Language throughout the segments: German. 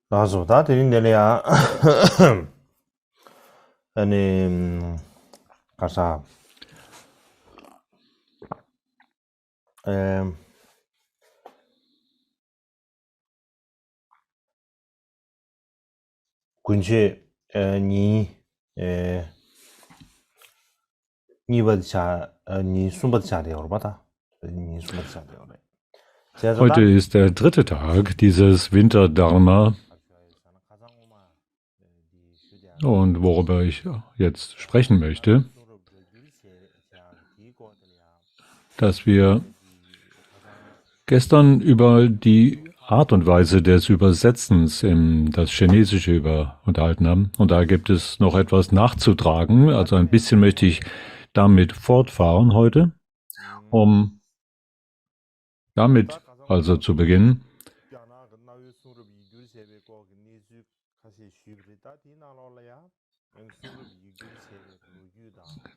Also, da drin ja eine casa ähm 군시 니 ni sumbat cha de orbata ni sumbat cha de ore Heute 제자다 ist der dritte Tag dieses Winterdharma und worüber ich jetzt sprechen möchte, dass wir gestern über die Art und Weise des Übersetzens in das Chinesische unterhalten haben. Und da gibt es noch etwas nachzutragen. Also ein bisschen möchte ich damit fortfahren heute, um damit also zu beginnen.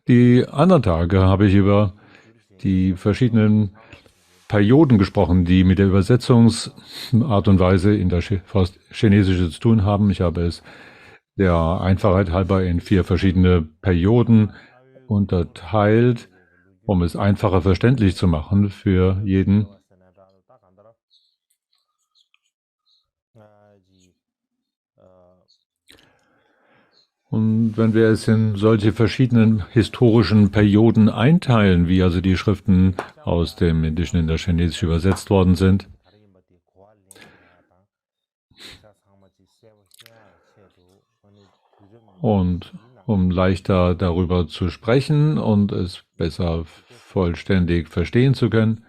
Die anderen Tage habe ich über die verschiedenen Perioden gesprochen, die mit der Übersetzungsart und Weise in das Chinesische zu tun haben. Ich habe es der Einfachheit halber in 4 verschiedene Perioden unterteilt, um es einfacher verständlich zu machen für jeden. Und wenn wir es in solche verschiedenen historischen Perioden einteilen, wie also die Schriften aus dem Indischen in das Chinesische übersetzt worden sind, und um leichter darüber zu sprechen und es besser vollständig verstehen zu können,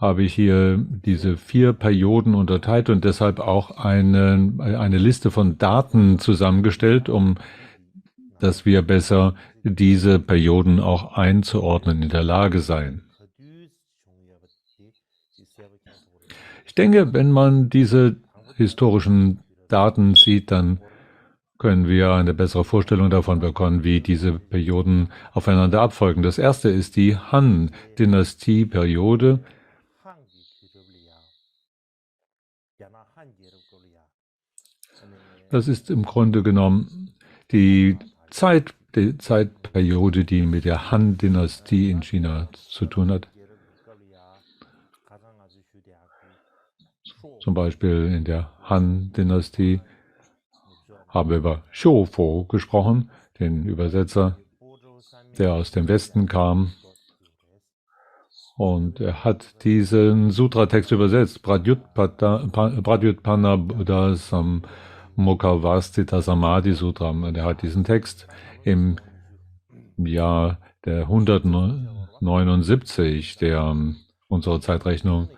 habe ich hier diese 4 Perioden unterteilt und deshalb auch eine Liste von Daten zusammengestellt, dass wir besser diese Perioden auch einzuordnen in der Lage seien. Ich denke, wenn man diese historischen Daten sieht, dann können wir eine bessere Vorstellung davon bekommen, wie diese Perioden aufeinander abfolgen. Das erste ist die Han-Dynastie-Periode. Das ist im Grunde genommen die Zeitperiode, die mit der Han-Dynastie in China zu tun hat. Zum Beispiel in der Han-Dynastie haben wir über Xiufo gesprochen, den Übersetzer, der aus dem Westen kam. Und er hat diesen Sutra-Text übersetzt, Pradyutpana Buddha Mukhavastita Samadhi Sutra. Und er hat diesen Text im Jahr der 179 der unserer Zeitrechnung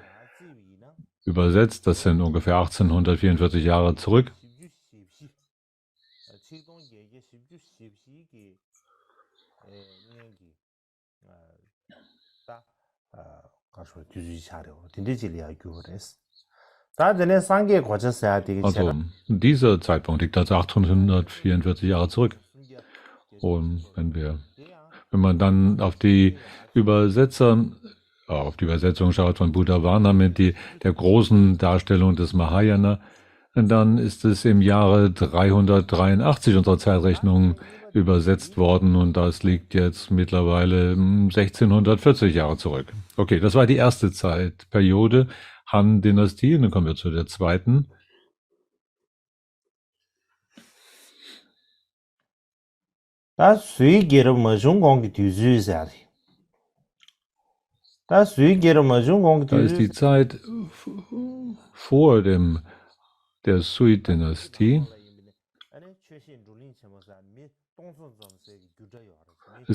übersetzt. Das sind ungefähr 1844 Jahre zurück. Also dieser Zeitpunkt liegt also 844 Jahre zurück. Und wenn man dann auf die Übersetzung schaut von Buddha Varna mit der großen Darstellung des Mahayana, dann ist es im Jahre 383 unserer Zeitrechnung übersetzt worden und das liegt jetzt mittlerweile 1640 Jahre zurück. Okay, das war die erste Zeitperiode, Han-Dynastie, und dann kommen wir zu der zweiten. Das ist die Zeit vor der Sui-Dynastie. Das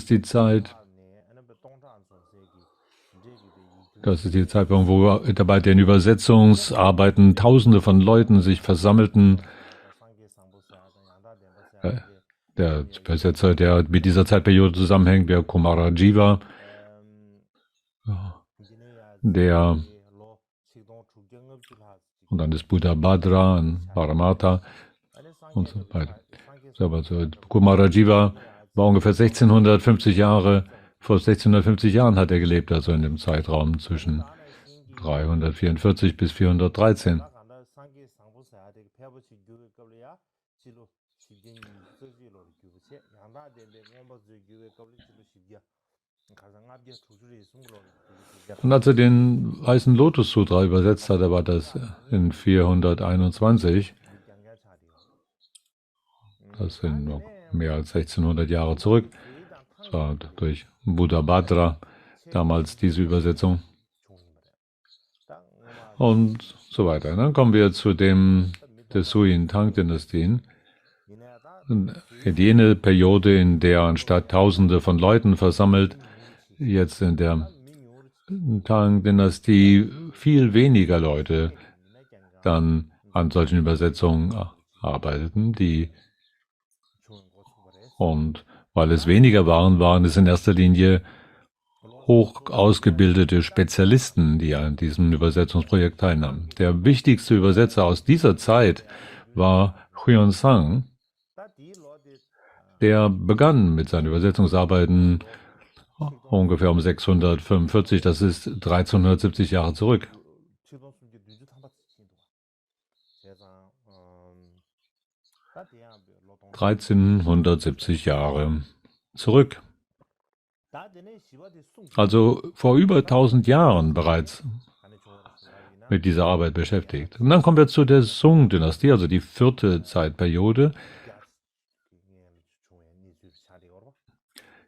ist die Zeit, wo bei den Übersetzungsarbeiten Tausende von Leuten sich versammelten. Der Übersetzer, der mit dieser Zeitperiode zusammenhängt, der Kumarajiva, und dann ist Buddha Bhadra und Paramata und so weiter. Also Kumarajiva war ungefähr 1650 Jahre, vor 1650 Jahren hat er gelebt, also in dem Zeitraum zwischen 344 bis 413. Und als er den Weißen Lotus Sutra übersetzt hat, war das in 421. Das sind noch mehr als 1600 Jahre zurück. Das war durch Buddha Bhadra damals diese Übersetzung. Und so weiter. Dann kommen wir zu dem der Sui-Tang-Dynastien. Jene Periode, in der anstatt Tausende von Leuten versammelt, jetzt in der Tang-Dynastie viel weniger Leute dann an solchen Übersetzungen arbeiteten, und weil es weniger waren es in erster Linie hoch ausgebildete Spezialisten, die an diesem Übersetzungsprojekt teilnahmen. Der wichtigste Übersetzer aus dieser Zeit war Xuanzang. Der begann mit seinen Übersetzungsarbeiten ungefähr um 645, das ist 1370 Jahre zurück. 1370 Jahre zurück. Also vor über 1000 Jahren bereits mit dieser Arbeit beschäftigt. Und dann kommen wir zu der Sung-Dynastie, also die 4. Zeitperiode,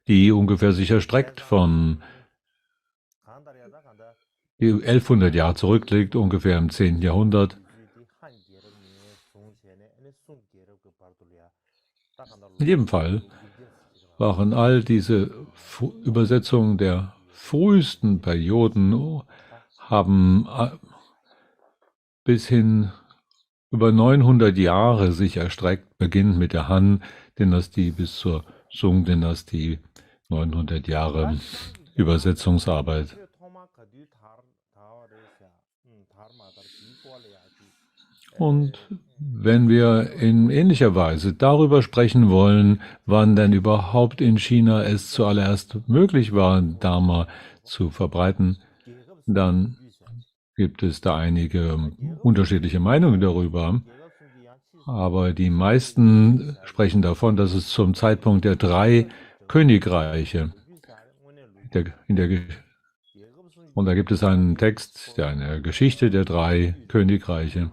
die ungefähr sich erstreckt von 1100 Jahre zurückliegt, ungefähr im 10. Jahrhundert. In jedem Fall waren all diese Übersetzungen der frühesten Perioden, haben bis hin über 900 Jahre sich erstreckt, beginnend mit der Han-Dynastie bis zur Sung-Dynastie, 900 Jahre Übersetzungsarbeit. Und wenn wir in ähnlicher Weise darüber sprechen wollen, wann denn überhaupt in China es zuallererst möglich war, Dharma zu verbreiten, dann gibt es da einige unterschiedliche Meinungen darüber. Aber die meisten sprechen davon, dass es zum Zeitpunkt der 3 Königreiche, und da gibt es einen Text, eine Geschichte der 3 Königreiche,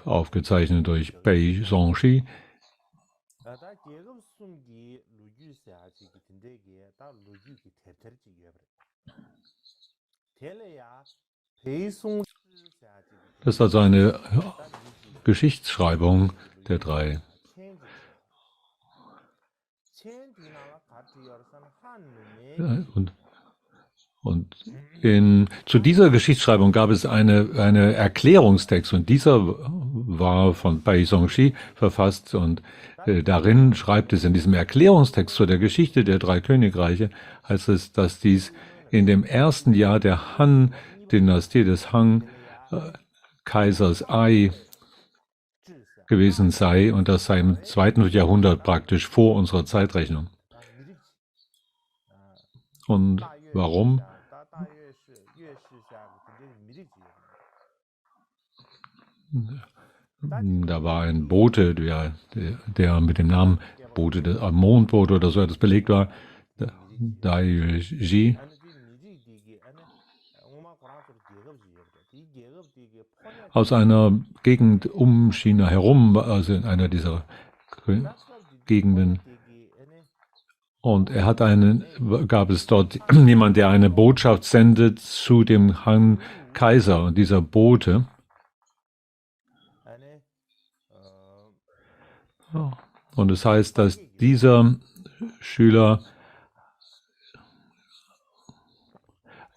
aufgezeichnet durch Pei Zongxi. Das ist also eine Geschichtsschreibung der 3. Zu dieser Geschichtsschreibung gab es eine Erklärungstext, und dieser war von Pei Zongxi verfasst, und darin schreibt es, in diesem Erklärungstext zu der Geschichte der 3 Königreiche, heißt es, dass dies in dem ersten Jahr der Han-Dynastie des Han-Kaisers Ai gewesen sei, und das sei im 2. Jahrhundert praktisch vor unserer Zeitrechnung. Und warum? Da war ein Bote, der mit dem Namen Mondbote oder so etwas belegt war, Dai Ji. Aus einer Gegend um China herum, also in einer dieser Gegenden. Und gab es dort jemand, der eine Botschaft sendet zu dem Han-Kaiser, und dieser Bote. Und es heißt, dass dieser Schüler,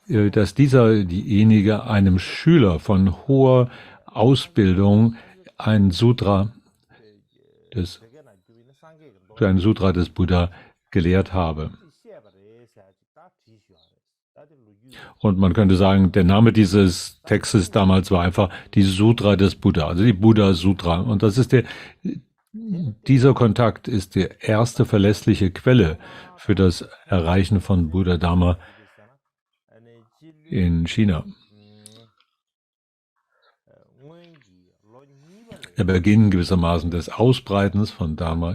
diejenige einem Schüler von hoher Ausbildung ein Sutra des Buddha gelehrt habe. Und man könnte sagen, der Name dieses Textes damals war einfach die Sutra des Buddha, also die Buddha-Sutra. Und dieser Kontakt ist die erste verlässliche Quelle für das Erreichen von Buddha-Dharma in China. der Beginn gewissermaßen des Ausbreitens von Dharma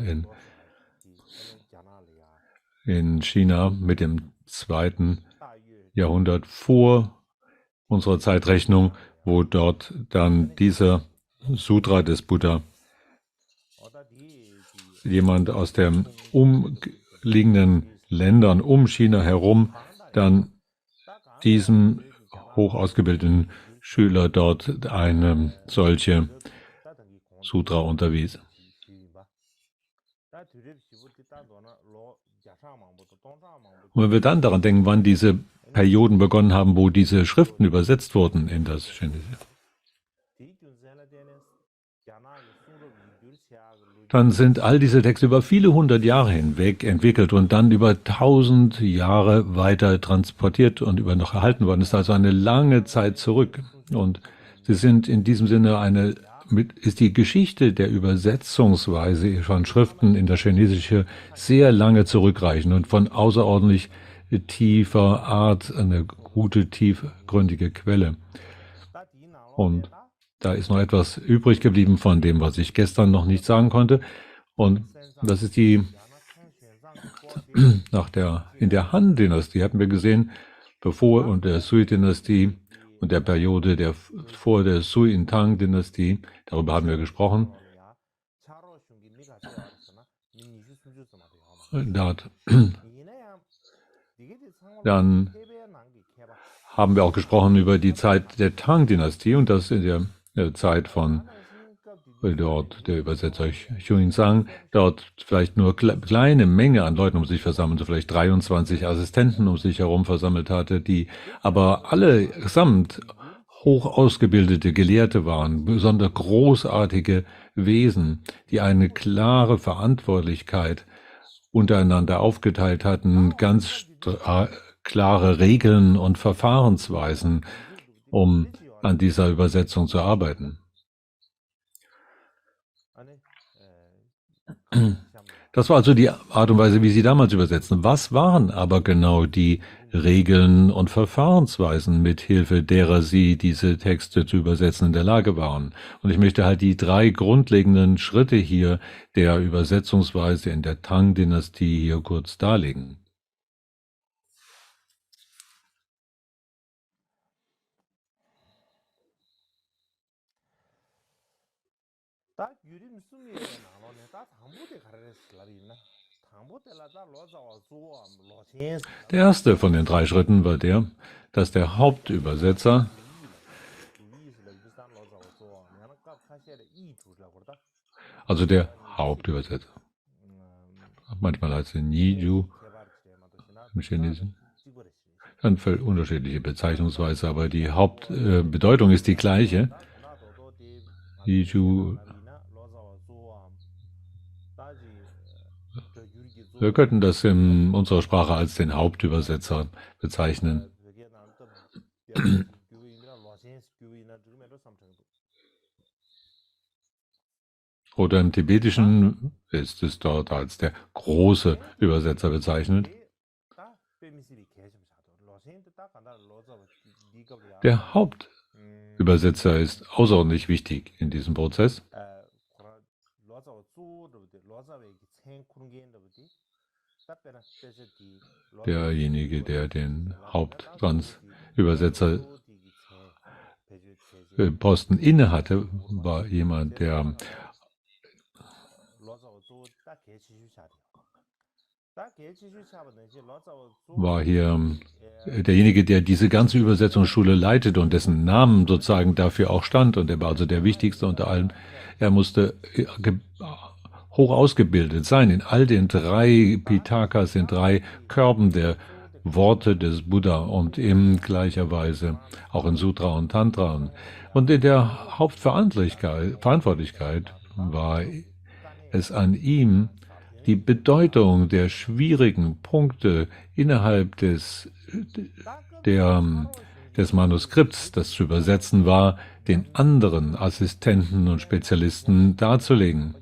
in China mit dem 2. Jahrhundert vor unserer Zeitrechnung, wo dort dann dieser Sutra des Buddha jemand aus den umliegenden Ländern um China herum dann diesem hoch ausgebildeten Schüler dort eine solche Sutra unterwies. Und wenn wir dann daran denken, wann diese Perioden begonnen haben, wo diese Schriften übersetzt wurden in das Chinesische, dann sind all diese Texte über viele hundert Jahre hinweg entwickelt und dann über 1000 Jahre weiter transportiert und über noch erhalten worden. Das ist also eine lange Zeit zurück. Und sie sind in diesem Sinne ist die Geschichte der Übersetzungsweise von Schriften in das Chinesische sehr lange zurückreichend und von außerordentlich tiefer Art, eine gute, tiefgründige Quelle. Und da ist noch etwas übrig geblieben von dem, was ich gestern noch nicht sagen konnte. Und das ist in der Han-Dynastie hatten wir gesehen, bevor und der Sui-Dynastie und der Periode vor der Sui-Intang-Dynastie, darüber haben wir gesprochen. Dann haben wir auch gesprochen über die Zeit der Tang-Dynastie und das in der Zeit von dort der Übersetzer Xuanzang dort vielleicht nur kleine Menge an Leuten um sich versammelt, so vielleicht 23 Assistenten um sich herum versammelt hatte, die aber allesamt hoch ausgebildete Gelehrte waren, besonders großartige Wesen, die eine klare Verantwortlichkeit untereinander aufgeteilt hatten, ganz klare Regeln und Verfahrensweisen, um an dieser Übersetzung zu arbeiten. Das war also die Art und Weise, wie sie damals übersetzen. Was waren aber genau die Regeln und Verfahrensweisen, mit Hilfe derer sie diese Texte zu übersetzen in der Lage waren? Und ich möchte halt die 3 grundlegenden Schritte hier der Übersetzungsweise in der Tang-Dynastie hier kurz darlegen. Der erste von den 3 Schritten war der, dass der Hauptübersetzer, also der Hauptübersetzer, manchmal heißt er Niju im Chinesischen, dann völlig unterschiedliche Bezeichnungsweise, aber die Hauptbedeutung ist die gleiche. Niju. Wir könnten das in unserer Sprache als den Hauptübersetzer bezeichnen. Oder im Tibetischen ist es dort als der große Übersetzer bezeichnet. Der Hauptübersetzer ist außerordentlich wichtig in diesem Prozess. Derjenige, der den Hauptübersetzer-Posten innehatte, war jemand, der war hier derjenige, der diese ganze Übersetzungsschule leitete und dessen Namen sozusagen dafür auch stand. Und er war also der Wichtigste unter allen. Er musste hoch ausgebildet sein in all den 3 Pitakas, den 3 Körben der Worte des Buddha und in gleicher Weise auch in Sutra und Tantra. Und in der Hauptverantwortlichkeit war es an ihm, die Bedeutung der schwierigen Punkte innerhalb des Manuskripts, das zu übersetzen war, den anderen Assistenten und Spezialisten darzulegen.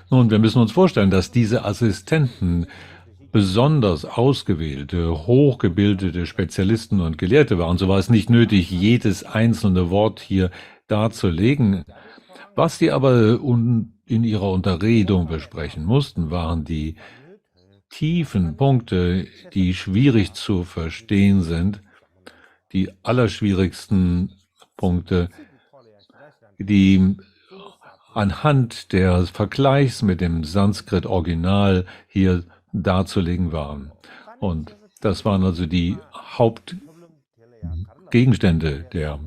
Nun, wir müssen uns vorstellen, dass diese Assistenten besonders ausgewählte, hochgebildete Spezialisten und Gelehrte waren, so war es nicht nötig, jedes einzelne Wort hier darzulegen. Was sie aber in ihrer Unterredung besprechen mussten, waren die tiefen Punkte, die schwierig zu verstehen sind, die allerschwierigsten Punkte, die anhand des Vergleichs mit dem Sanskrit-Original hier darzulegen waren. Und das waren also die Hauptgegenstände der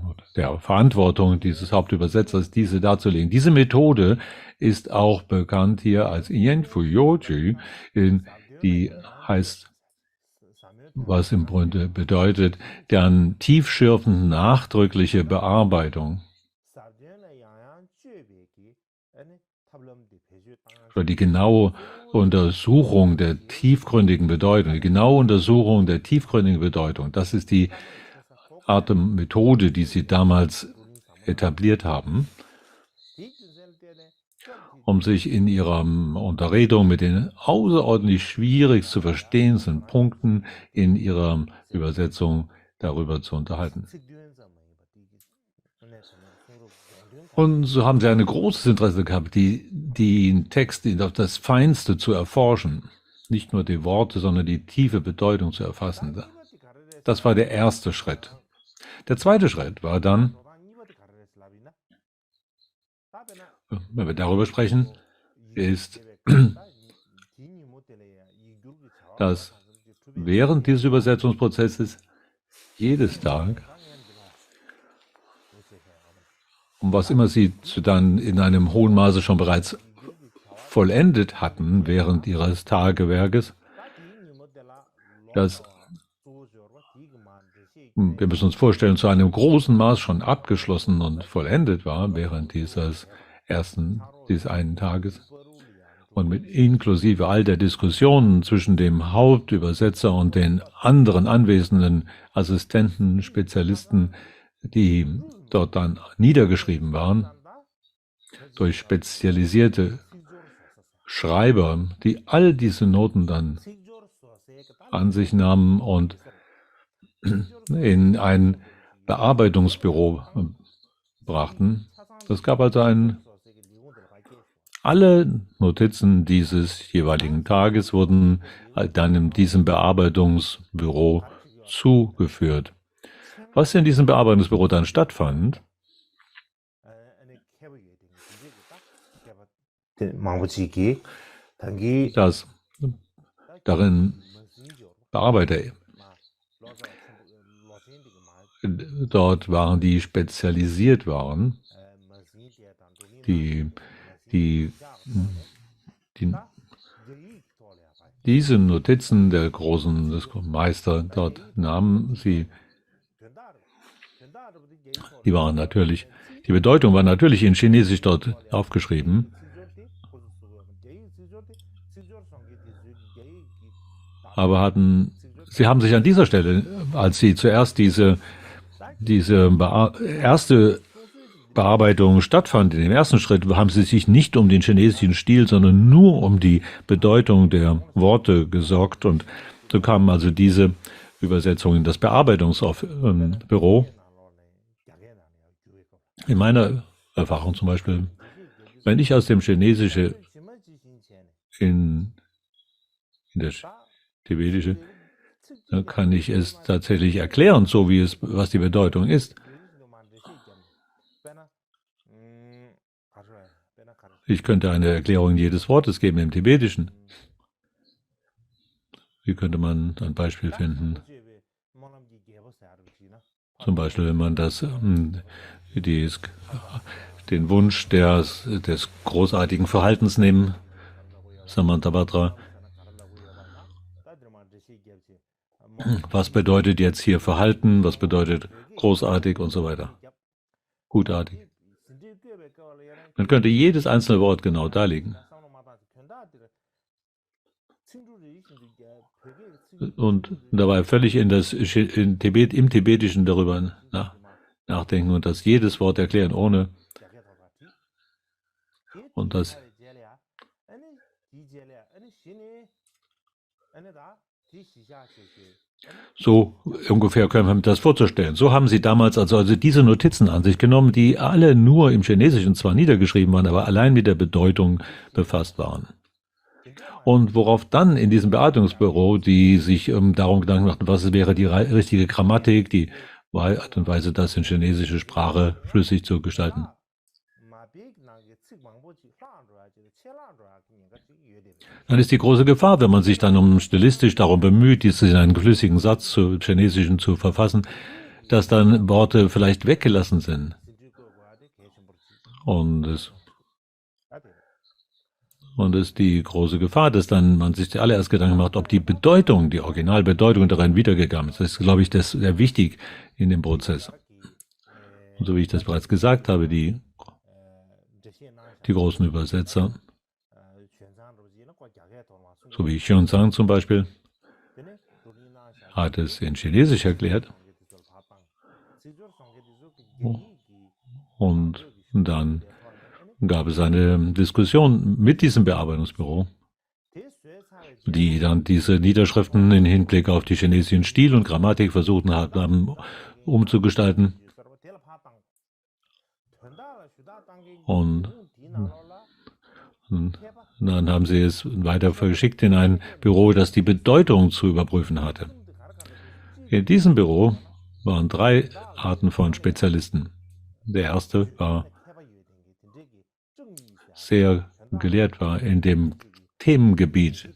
Verantwortung dieses Hauptübersetzers, diese darzulegen. Diese Methode ist auch bekannt hier als Yanfu Yoju, die heißt, was im Grunde bedeutet, deren tiefschürfend nachdrückliche Bearbeitung. Oder die genaue Untersuchung der tiefgründigen Bedeutung, das ist die Art der Methode, die sie damals etabliert haben, um sich in ihrer Unterredung mit den außerordentlich schwierig zu verstehenden Punkten in ihrer Übersetzung darüber zu unterhalten. Und so haben sie ein großes Interesse gehabt, den Text auf das Feinste zu erforschen. Nicht nur die Worte, sondern die tiefe Bedeutung zu erfassen. Das war der erste Schritt. Der zweite Schritt war dann, wenn wir darüber sprechen, ist, dass während dieses Übersetzungsprozesses jedes Tag, und was immer sie dann in einem hohen Maße schon bereits vollendet hatten während ihres Tagewerkes, dass, wir müssen uns vorstellen, zu einem großen Maß schon abgeschlossen und vollendet war während dieses einen Tages und mit inklusive all der Diskussionen zwischen dem Hauptübersetzer und den anderen anwesenden Assistenten, Spezialisten, die dort dann niedergeschrieben waren, durch spezialisierte Schreiber, die all diese Noten dann an sich nahmen und in ein Bearbeitungsbüro brachten. Es gab also alle Notizen dieses jeweiligen Tages wurden dann in diesem Bearbeitungsbüro zugeführt. Was in diesem Bearbeitungsbüro dann stattfand, dass darin Bearbeiter dort waren, die spezialisiert waren, diese Notizen des Meister dort nahmen, die Bedeutung war natürlich in Chinesisch dort aufgeschrieben, aber sie haben sich an dieser Stelle, als sie zuerst diese erste Bearbeitung stattfand, in dem ersten Schritt, haben sie sich nicht um den chinesischen Stil, sondern nur um die Bedeutung der Worte gesorgt. Und so kam also diese Übersetzung in das Bearbeitungsbüro. In meiner Erfahrung zum Beispiel, wenn ich aus dem Chinesische in das Tibetische, dann kann ich es tatsächlich erklären, so wie was die Bedeutung ist. Ich könnte eine Erklärung jedes Wortes geben im Tibetischen. Wie könnte man ein Beispiel finden? Zum Beispiel, wenn man den Wunsch des großartigen Verhaltens nehmen, Samantabhadra. Was bedeutet jetzt hier Verhalten? Was bedeutet großartig und so weiter? Gutartig. Man könnte jedes einzelne Wort genau darlegen. Und dabei völlig im Tibetischen darüber nachdenken und das jedes Wort erklären, ohne und das So ungefähr können wir uns das vorzustellen. So haben sie damals also diese Notizen an sich genommen, die alle nur im Chinesischen zwar niedergeschrieben waren, aber allein mit der Bedeutung befasst waren. Und worauf dann in diesem Bearbeitungsbüro, die sich darum Gedanken machten, was wäre die richtige Grammatik, die Art und Weise, das in chinesische Sprache flüssig zu gestalten. Dann ist die große Gefahr, wenn man sich dann stilistisch darum bemüht, dies in einen flüssigen Satz zu Chinesischen zu verfassen, dass dann Worte vielleicht weggelassen sind. Und es ist die große Gefahr, dass dann man sich zuallererst Gedanken macht, ob die Bedeutung, die Originalbedeutung darin wiedergegeben ist. Das ist, glaube ich, das sehr wichtig in dem Prozess. Und so wie ich das bereits gesagt habe, die großen Übersetzer, so wie Xuanzang zum Beispiel, hat es in Chinesisch erklärt. Und dann gab es eine Diskussion mit diesem Bearbeitungsbüro, die dann diese Niederschriften im Hinblick auf die chinesischen Stil und Grammatik versucht haben umzugestalten. Und dann haben sie es weiter verschickt in ein Büro, das die Bedeutung zu überprüfen hatte. In diesem Büro waren 3 Arten von Spezialisten. Der erste war sehr gelehrt, war in dem Themengebiet.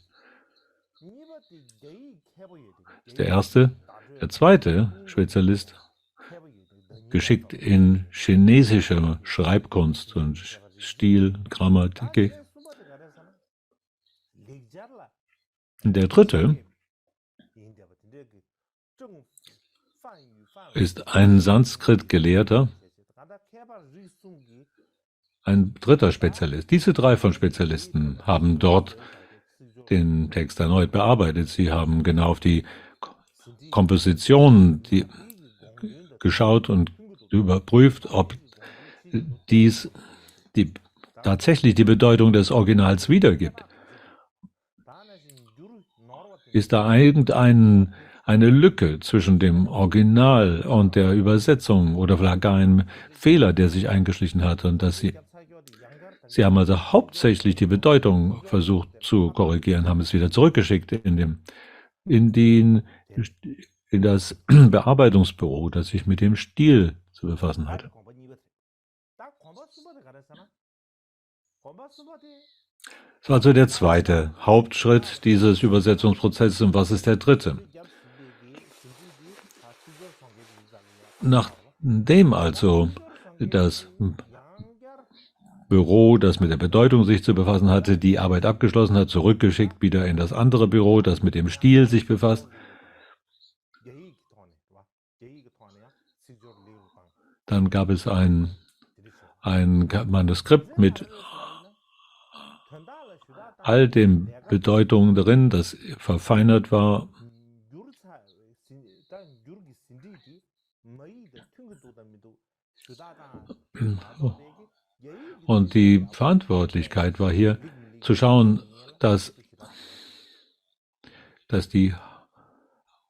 Das ist der erste. Der zweite Spezialist, geschickt in chinesischer Schreibkunst und Stil, Grammatik. Der dritte ist ein Sanskrit-Gelehrter, ein dritter Spezialist. Diese 3 von Spezialisten haben dort den Text erneut bearbeitet. Sie haben genau auf die Komposition geschaut und überprüft, ob dies tatsächlich die Bedeutung des Originals wiedergibt. Ist da irgendeine Lücke zwischen dem Original und der Übersetzung oder vielleicht gar ein Fehler, der sich eingeschlichen hat, und dass Sie haben also hauptsächlich die Bedeutung versucht zu korrigieren, haben es wieder zurückgeschickt in das Bearbeitungsbüro, das sich mit dem Stil zu befassen hatte. Das war also der zweite Hauptschritt dieses Übersetzungsprozesses. Und was ist der dritte? Nachdem also das Büro, das mit der Bedeutung sich zu befassen hatte, die Arbeit abgeschlossen hat, zurückgeschickt wieder in das andere Büro, das mit dem Stil sich befasst, dann gab es ein Manuskript mit all den Bedeutungen drin, das verfeinert war. Und die Verantwortlichkeit war hier zu schauen, dass die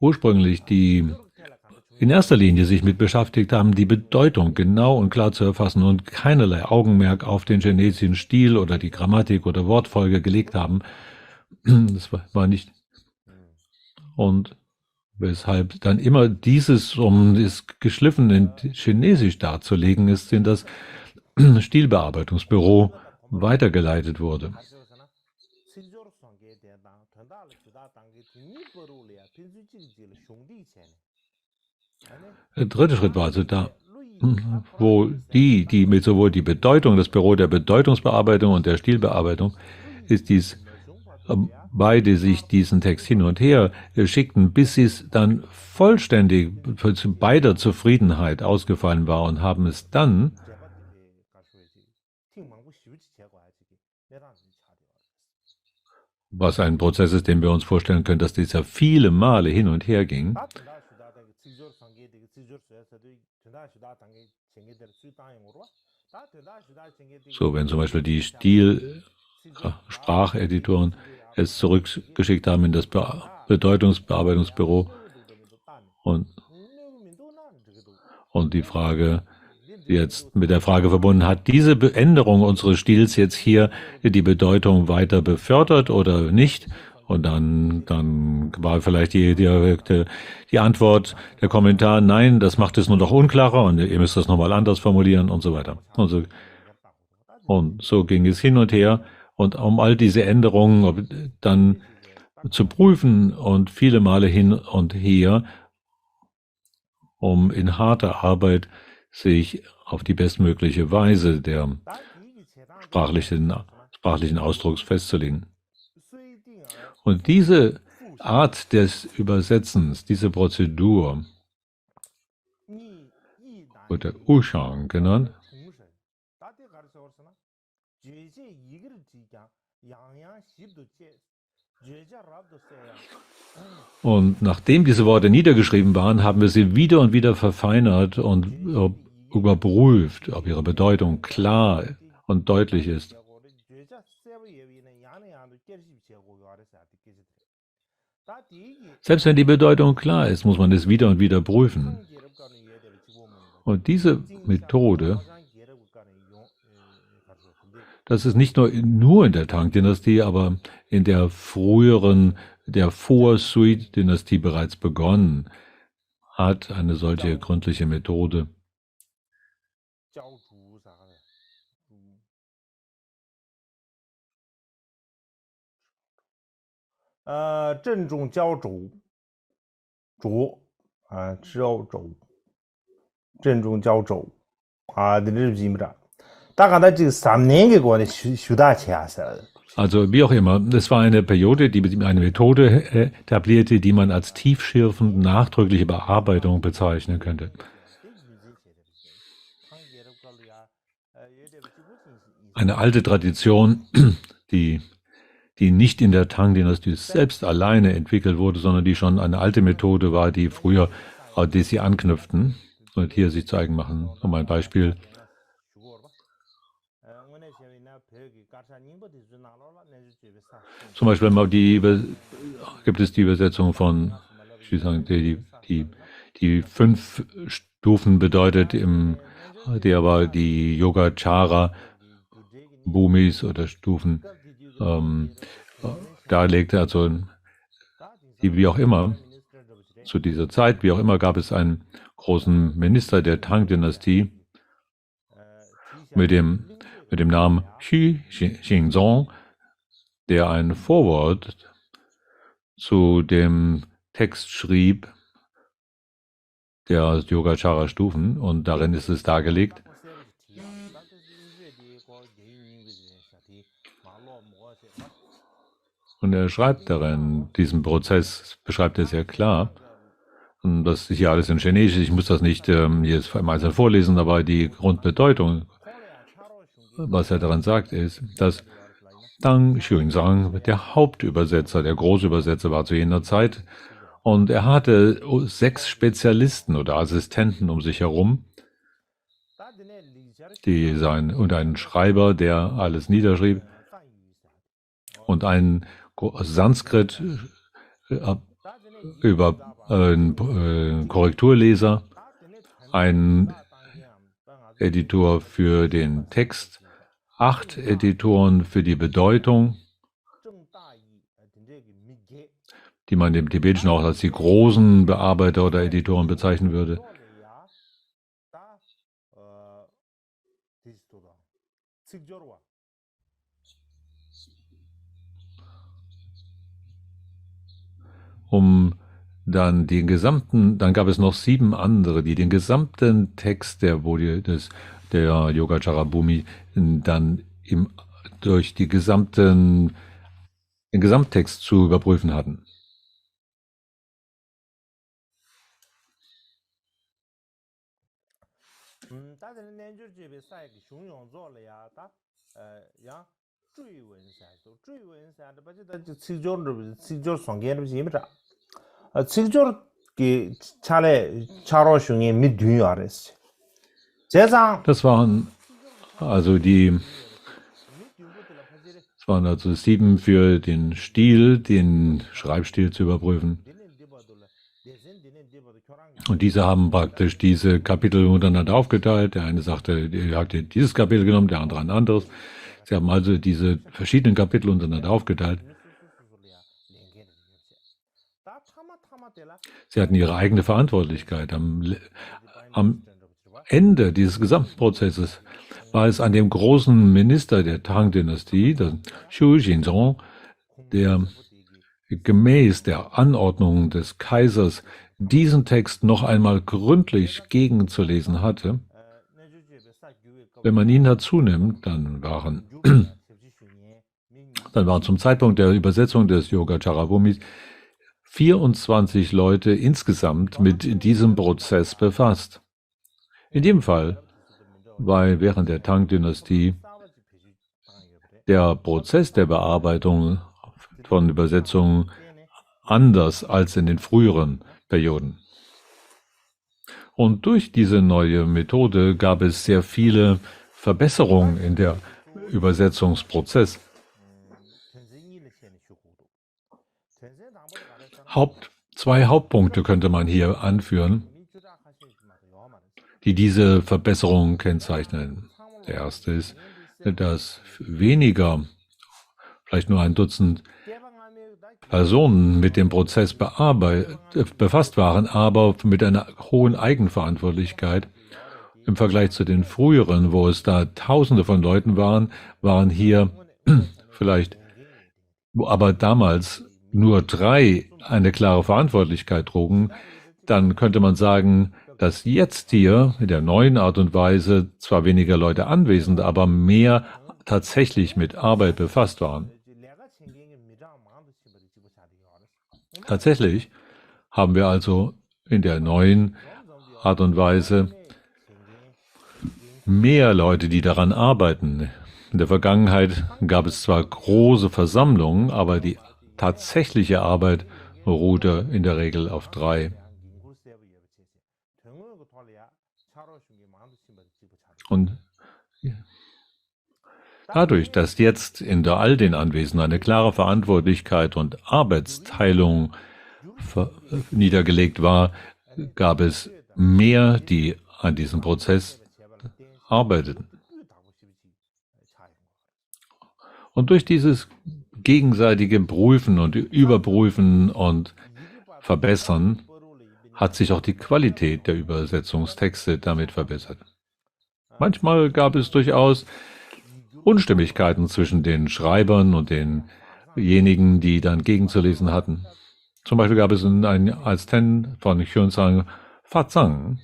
ursprünglich in erster Linie sich mit beschäftigt haben, die Bedeutung genau und klar zu erfassen und keinerlei Augenmerk auf den chinesischen Stil oder die Grammatik oder Wortfolge gelegt haben. Das war nicht. Und weshalb dann immer dieses, um es geschliffen in Chinesisch darzulegen ist, in das Stilbearbeitungsbüro weitergeleitet wurde. Der dritte Schritt war also da, wo die mit sowohl die Bedeutung, das Büro der Bedeutungsbearbeitung und der Stilbearbeitung, ist dies, beide sich diesen Text hin und her schickten, bis es dann vollständig zu beider Zufriedenheit ausgefallen war und haben es dann was ein Prozess ist, den wir uns vorstellen können, dass dieser viele Male hin und her ging. So, wenn zum Beispiel die Spracheditoren es zurückgeschickt haben in das Bedeutungsbearbeitungsbüro. Und die Frage jetzt mit der Frage verbunden, hat diese Änderung unseres Stils jetzt hier die Bedeutung weiter befördert oder nicht? Und dann war vielleicht die Antwort, der Kommentar, nein, das macht es nur noch unklarer und ihr müsst das nochmal anders formulieren und so weiter. Und so ging es hin und her. Und um all diese Änderungen dann zu prüfen und viele Male hin und her, um in harter Arbeit sich auf die bestmögliche Weise der sprachlichen Ausdrucks festzulegen. Und diese Art des Übersetzens, diese Prozedur, wurde Ushang genannt. Und nachdem diese Worte niedergeschrieben waren, haben wir sie wieder und wieder verfeinert und überprüft, ob ihre Bedeutung klar und deutlich ist. Selbst wenn die Bedeutung klar ist, muss man es wieder und wieder prüfen. Und diese Methode, das ist nicht nur in der Tang-Dynastie, aber in der früheren, der Vor-Sui-Dynastie bereits begonnen hat, eine solche gründliche Methode. Also wie auch immer, es war eine Periode, die eine Methode etablierte, die man als tiefschürfend nachdrückliche Bearbeitung bezeichnen könnte. Eine alte Tradition, die nicht in der Tang-Dynastie selbst alleine entwickelt wurde, sondern die schon eine alte Methode war, die früher, die sie anknüpften und hier sich zeigen machen. Um ein Beispiel. Zum Beispiel gibt es die Übersetzung von, die 5 Stufen bedeutet, der war die Yogacara Bhumis oder Stufen darlegte, also wie auch immer, zu dieser Zeit, wie auch immer, gab es einen großen Minister der Tang-Dynastie mit dem Namen Xu Xingzong, der ein Vorwort zu dem Text schrieb, der Yogacara Stufen, und darin ist es dargelegt. Und er schreibt darin, diesen Prozess beschreibt er sehr klar. Und das ist hier alles in Chinesisch, ich muss das nicht jetzt einzeln vorlesen, aber die Grundbedeutung, was er daran sagt, ist, dass Tang Xuanzang der Hauptübersetzer, der Großübersetzer war zu jener Zeit. Und er hatte 6 Spezialisten oder Assistenten um sich herum, und einen Schreiber, der alles niederschrieb, und einen Sanskrit über Korrekturleser, ein Editor für den Text, 8 Editoren für die Bedeutung, die man im Tibetischen auch als die großen Bearbeiter oder Editoren bezeichnen würde. Dann gab es noch 7 andere, die den gesamten Text der Yogacara Bhumi dann durch den Gesamttext zu überprüfen hatten. Das waren also die Es waren also 7 für den Stil, den Schreibstil zu überprüfen. Und diese haben praktisch diese Kapitel untereinander aufgeteilt. Der eine sagte, ihr habt dieses Kapitel genommen, der andere ein anderes. Sie haben also diese verschiedenen Kapitel untereinander aufgeteilt. Sie hatten ihre eigene Verantwortlichkeit. Am Ende dieses gesamten Prozesses war es an dem großen Minister der Tang-Dynastie, der Xu Xinzong, der gemäß der Anordnung des Kaisers diesen Text noch einmal gründlich gegenzulesen hatte. Wenn man ihn dazu nimmt, dann waren zum Zeitpunkt der Übersetzung des Yogacarabhumis 24 Leute insgesamt mit diesem Prozess befasst. In dem Fall, weil während der Tang-Dynastie der Prozess der Bearbeitung von Übersetzungen anders als in den früheren Perioden. Und durch diese neue Methode gab es sehr viele Verbesserungen in der Übersetzungsprozess. Zwei Hauptpunkte könnte man hier anführen, die diese Verbesserungen kennzeichnen. Der erste ist, dass weniger, vielleicht nur ein Dutzend Personen mit dem Prozess befasst waren, aber mit einer hohen Eigenverantwortlichkeit. Im Vergleich zu den früheren, wo es da Tausende von Leuten waren hier vielleicht, aber damals nur 3 eine klare Verantwortlichkeit trugen. Dann könnte man sagen, dass jetzt hier in der neuen Art und Weise zwar weniger Leute anwesend, aber mehr tatsächlich mit Arbeit befasst waren. Tatsächlich haben wir also in der neuen Art und Weise mehr Leute, die daran arbeiten. In der Vergangenheit gab es zwar große Versammlungen, aber die tatsächliche Arbeit ruhte in der Regel auf 3. Und dadurch, dass jetzt in all den Anwesenden eine klare Verantwortlichkeit und Arbeitsteilung niedergelegt war, gab es mehr, die an diesem Prozess arbeiteten. Und durch dieses gegenseitige Prüfen und Überprüfen und Verbessern hat sich auch die Qualität der Übersetzungstexte damit verbessert. Manchmal gab es durchaus Unstimmigkeiten zwischen den Schreibern und denjenigen, die dann gegenzulesen hatten. Zum Beispiel gab es einen Assistent von Xuanzang Fazang,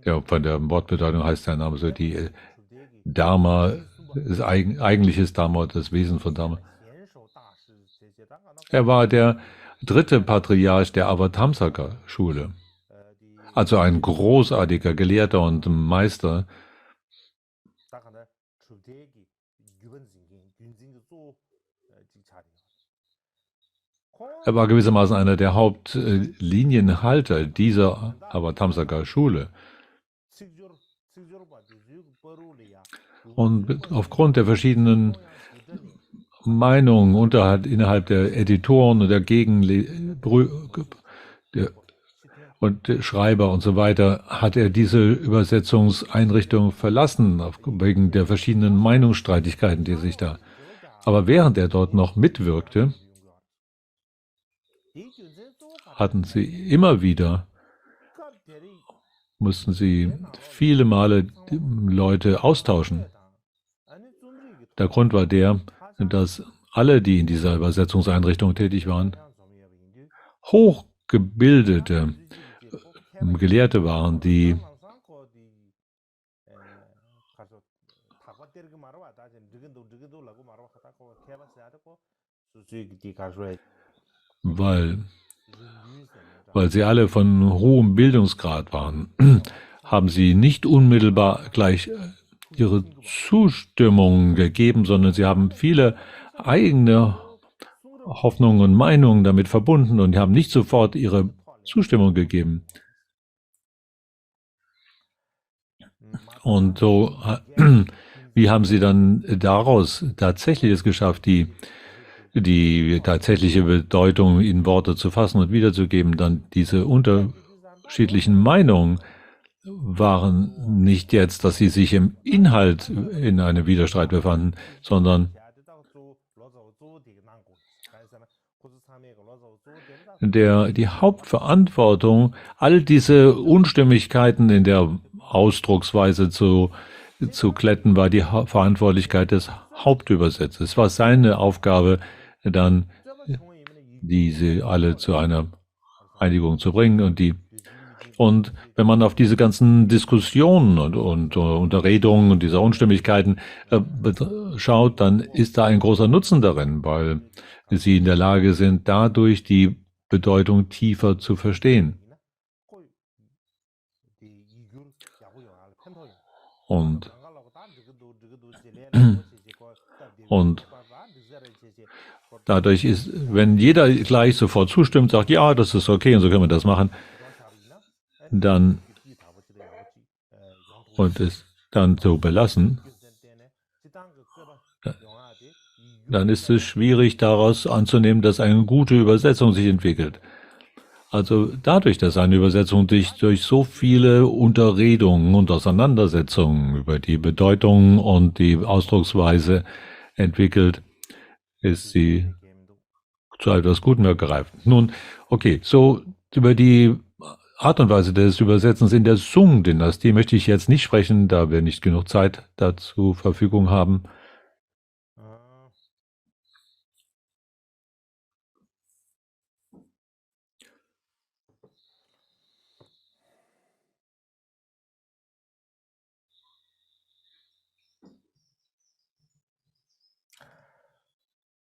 ja, von der Wortbedeutung heißt der Name so, die Dharma, das eigentliches Dharma, das Wesen von Dharma. Er war der 3. Patriarch der Avatamsaka-Schule, also ein großartiger Gelehrter und Meister. Er war gewissermaßen einer der Hauptlinienhalter dieser Avatamsaka-Schule. Und aufgrund der verschiedenen Meinungen innerhalb der Editoren und der Schreiber und so weiter, hat er diese Übersetzungseinrichtung verlassen, wegen der verschiedenen Meinungsstreitigkeiten, die sich da. Aber während er dort noch mitwirkte, mussten sie viele Male Leute austauschen. Der Grund war der, dass alle, die in dieser Übersetzungseinrichtung tätig waren, hochgebildete Gelehrte waren, die weil sie alle von hohem Bildungsgrad waren, haben sie nicht unmittelbar gleich ihre Zustimmung gegeben, sondern sie haben viele eigene Hoffnungen und Meinungen damit verbunden und haben nicht sofort ihre Zustimmung gegeben. Und so, wie haben Sie dann daraus tatsächlich es geschafft, die tatsächliche Bedeutung in Worte zu fassen und wiederzugeben? Dann diese unterschiedlichen Meinungen waren nicht jetzt, dass sie sich im Inhalt in einem Widerstreit befanden, sondern die Hauptverantwortung, all diese Unstimmigkeiten in der Ausdrucksweise zu glätten, war die Verantwortlichkeit des Hauptübersetzers. Es war seine Aufgabe, dann diese alle zu einer Einigung zu bringen. Und wenn man auf diese ganzen Diskussionen und Unterredungen und diese Unstimmigkeiten schaut, dann ist da ein großer Nutzen darin, weil sie in der Lage sind, dadurch die Bedeutung tiefer zu verstehen. Und dadurch ist, wenn jeder gleich sofort zustimmt, sagt, ja, das ist okay und so können wir das machen, dann und es dann so belassen, dann ist es schwierig daraus anzunehmen, dass eine gute Übersetzung sich entwickelt. Also dadurch, dass eine Übersetzung durch so viele Unterredungen und Auseinandersetzungen über die Bedeutung und die Ausdrucksweise entwickelt, ist sie zu etwas Gutem gereift. Nun, okay, so über die Art und Weise des Übersetzens in der Sung-Dynastie möchte ich jetzt nicht sprechen, da wir nicht genug Zeit dazu Verfügung haben.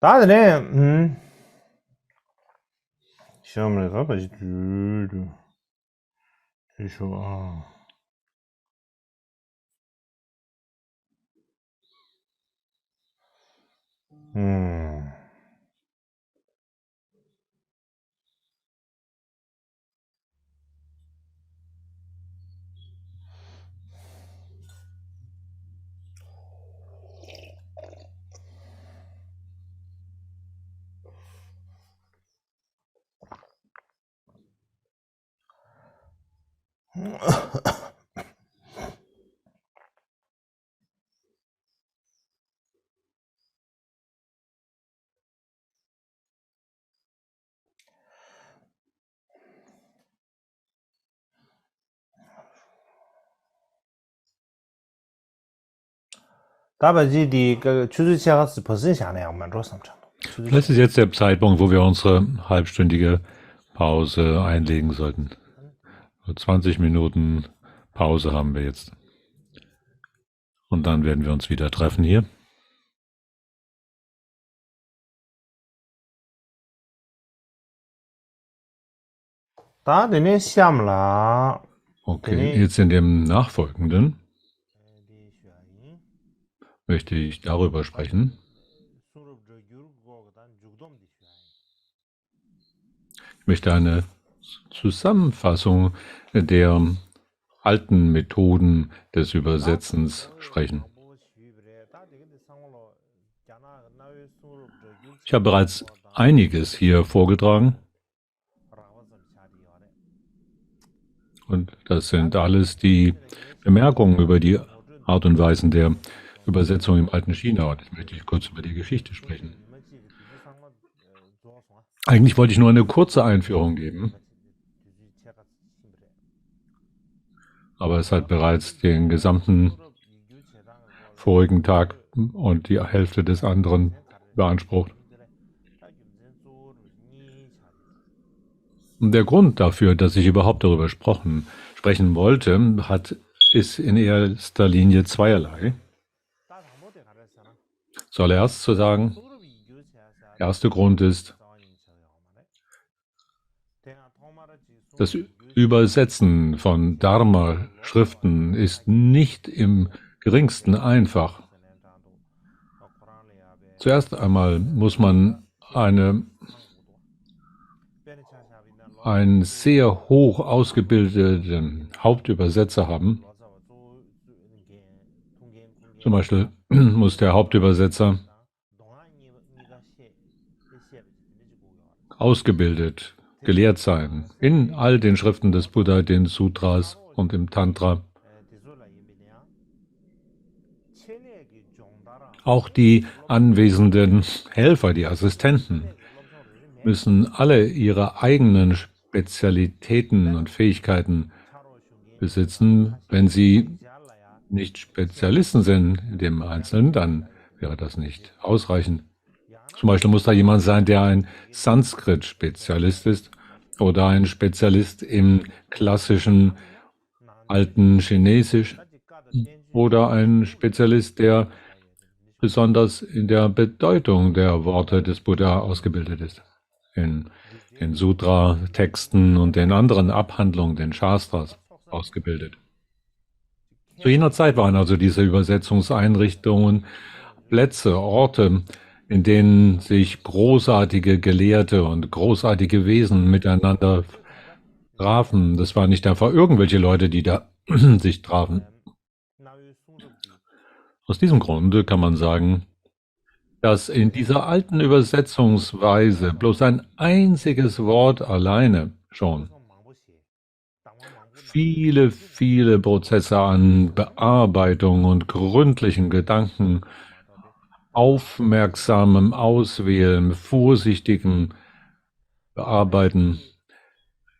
다음에 시험을 가봐야지. 주쇼. Das ist jetzt der Zeitpunkt, wo wir unsere halbstündige Pause einlegen sollten. 20 Minuten Pause haben wir jetzt. Und dann werden wir uns wieder treffen hier. Okay, jetzt in dem Nachfolgenden möchte ich darüber sprechen. Ich möchte eine Zusammenfassung der alten Methoden des Übersetzens sprechen. Ich habe bereits einiges hier vorgetragen. Und das sind alles die Bemerkungen über die Art und Weisen der Übersetzung im alten China. Und jetzt möchte ich kurz über die Geschichte sprechen. Eigentlich wollte ich nur eine kurze Einführung geben. Aber es hat bereits den gesamten vorigen Tag und die Hälfte des anderen beansprucht. Und der Grund dafür, dass ich überhaupt darüber sprechen wollte, ist in erster Linie zweierlei. Zuallererst zu sagen, der erste Grund ist, das Übersetzen von Dharma-Schriften ist nicht im geringsten einfach. Zuerst einmal muss man einen sehr hoch ausgebildeten Hauptübersetzer haben, Zum Beispiel muss der Hauptübersetzer ausgebildet, gelehrt sein in all den Schriften des Buddha, den Sutras und im Tantra. Auch die anwesenden Helfer, die Assistenten, müssen alle ihre eigenen Spezialitäten und Fähigkeiten besitzen. Wenn sie nicht Spezialisten sind in dem Einzelnen, dann wäre das nicht ausreichend. Zum Beispiel muss da jemand sein, der ein Sanskrit-Spezialist ist oder ein Spezialist im klassischen alten Chinesisch oder ein Spezialist, der besonders in der Bedeutung der Worte des Buddha ausgebildet ist. In den Sutra-Texten und den anderen Abhandlungen, den Shastras, ausgebildet. Zu jener Zeit waren also diese Übersetzungseinrichtungen Plätze, Orte, in denen sich großartige Gelehrte und großartige Wesen miteinander trafen. Das waren nicht einfach irgendwelche Leute, die da sich trafen. Aus diesem Grunde kann man sagen, dass in dieser alten Übersetzungsweise bloß ein einziges Wort alleine schon viele, viele Prozesse an Bearbeitung und gründlichen Gedanken, aufmerksamem Auswählen, vorsichtigem Bearbeiten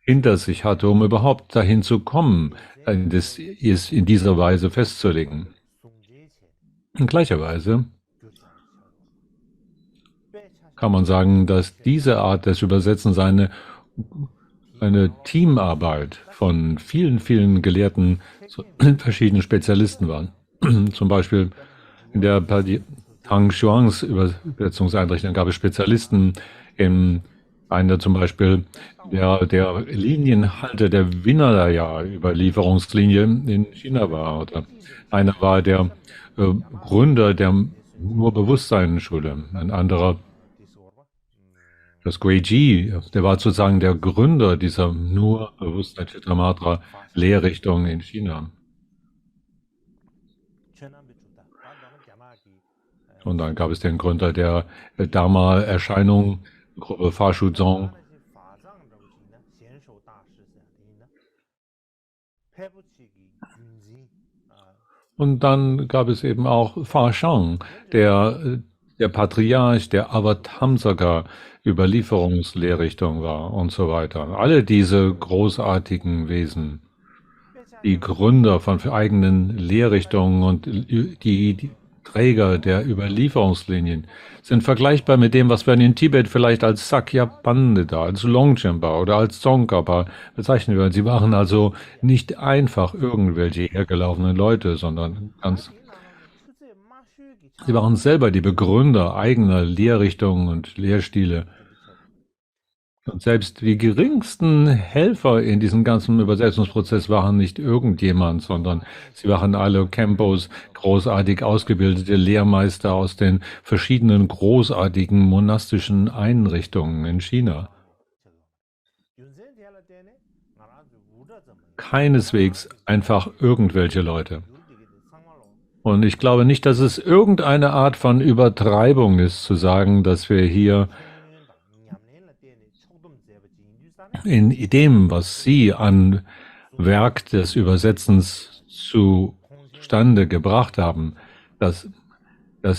hinter sich hatte, um überhaupt dahin zu kommen, es in dieser Weise festzulegen. In gleicher Weise kann man sagen, dass diese Art des Übersetzens eine Teamarbeit von vielen, vielen Gelehrten, verschiedenen Spezialisten war. Zum Beispiel in der Tang Xuangs Übersetzungseinrichtung gab es Spezialisten, einer zum Beispiel der Linienhalter der Vinaya-Überlieferungslinie in China war, oder einer war der Gründer der Nur-Bewusstsein-Schule, ein anderer das Guiji, der war sozusagen der Gründer dieser Nur-Bewusstsein-Chittamatra-Lehrrichtung in China. Und dann gab es den Gründer der Dharma-Erscheinung, Gruppe Fa Shu Zong. Und dann gab es eben auch Fa Shang, der Patriarch der Avatamsaka Überlieferungslehrrichtung war und so weiter. Alle diese großartigen Wesen, die Gründer von eigenen Lehrrichtungen und die Träger der Überlieferungslinien, sind vergleichbar mit dem, was wir in Tibet vielleicht als Sakya Pandita, als Longchenpa oder als Tsongkhapa bezeichnen würden. Sie waren also nicht einfach irgendwelche hergelaufenen Leute, sondern sie waren selber die Begründer eigener Lehrrichtungen und Lehrstile. Und selbst die geringsten Helfer in diesem ganzen Übersetzungsprozess waren nicht irgendjemand, sondern sie waren alle Kempos, großartig ausgebildete Lehrmeister aus den verschiedenen großartigen monastischen Einrichtungen in China. Keineswegs einfach irgendwelche Leute. Und ich glaube nicht, dass es irgendeine Art von Übertreibung ist, zu sagen, dass wir hier in dem, was Sie an Werk des Übersetzens zustande gebracht haben, dass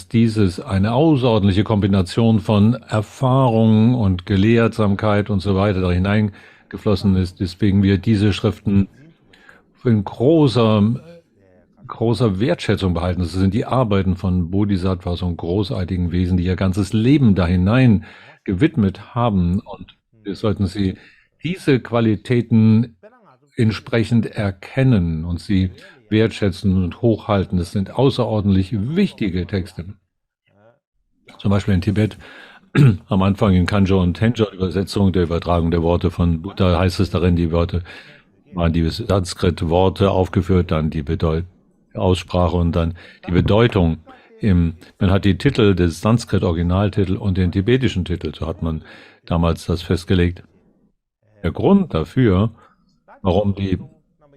dieses eine außerordentliche Kombination von Erfahrung und Gelehrsamkeit und so weiter da hineingeflossen ist, weswegen wir diese Schriften in großer Wertschätzung behalten. Das sind die Arbeiten von Bodhisattvas und großartigen Wesen, die ihr ganzes Leben da hinein gewidmet haben, und wir sollten sie diese Qualitäten entsprechend erkennen und sie wertschätzen und hochhalten. Das sind außerordentlich wichtige Texte. Zum Beispiel in Tibet, am Anfang in Kanjo und Tenjo Übersetzung der Übertragung der Worte von Buddha heißt es darin, die Sanskrit-Worte aufgeführt, dann die Aussprache und dann die Bedeutung. Man hat die Titel des Sanskrit-Originaltitel und den tibetischen Titel, so hat man damals das festgelegt. Der Grund dafür, warum die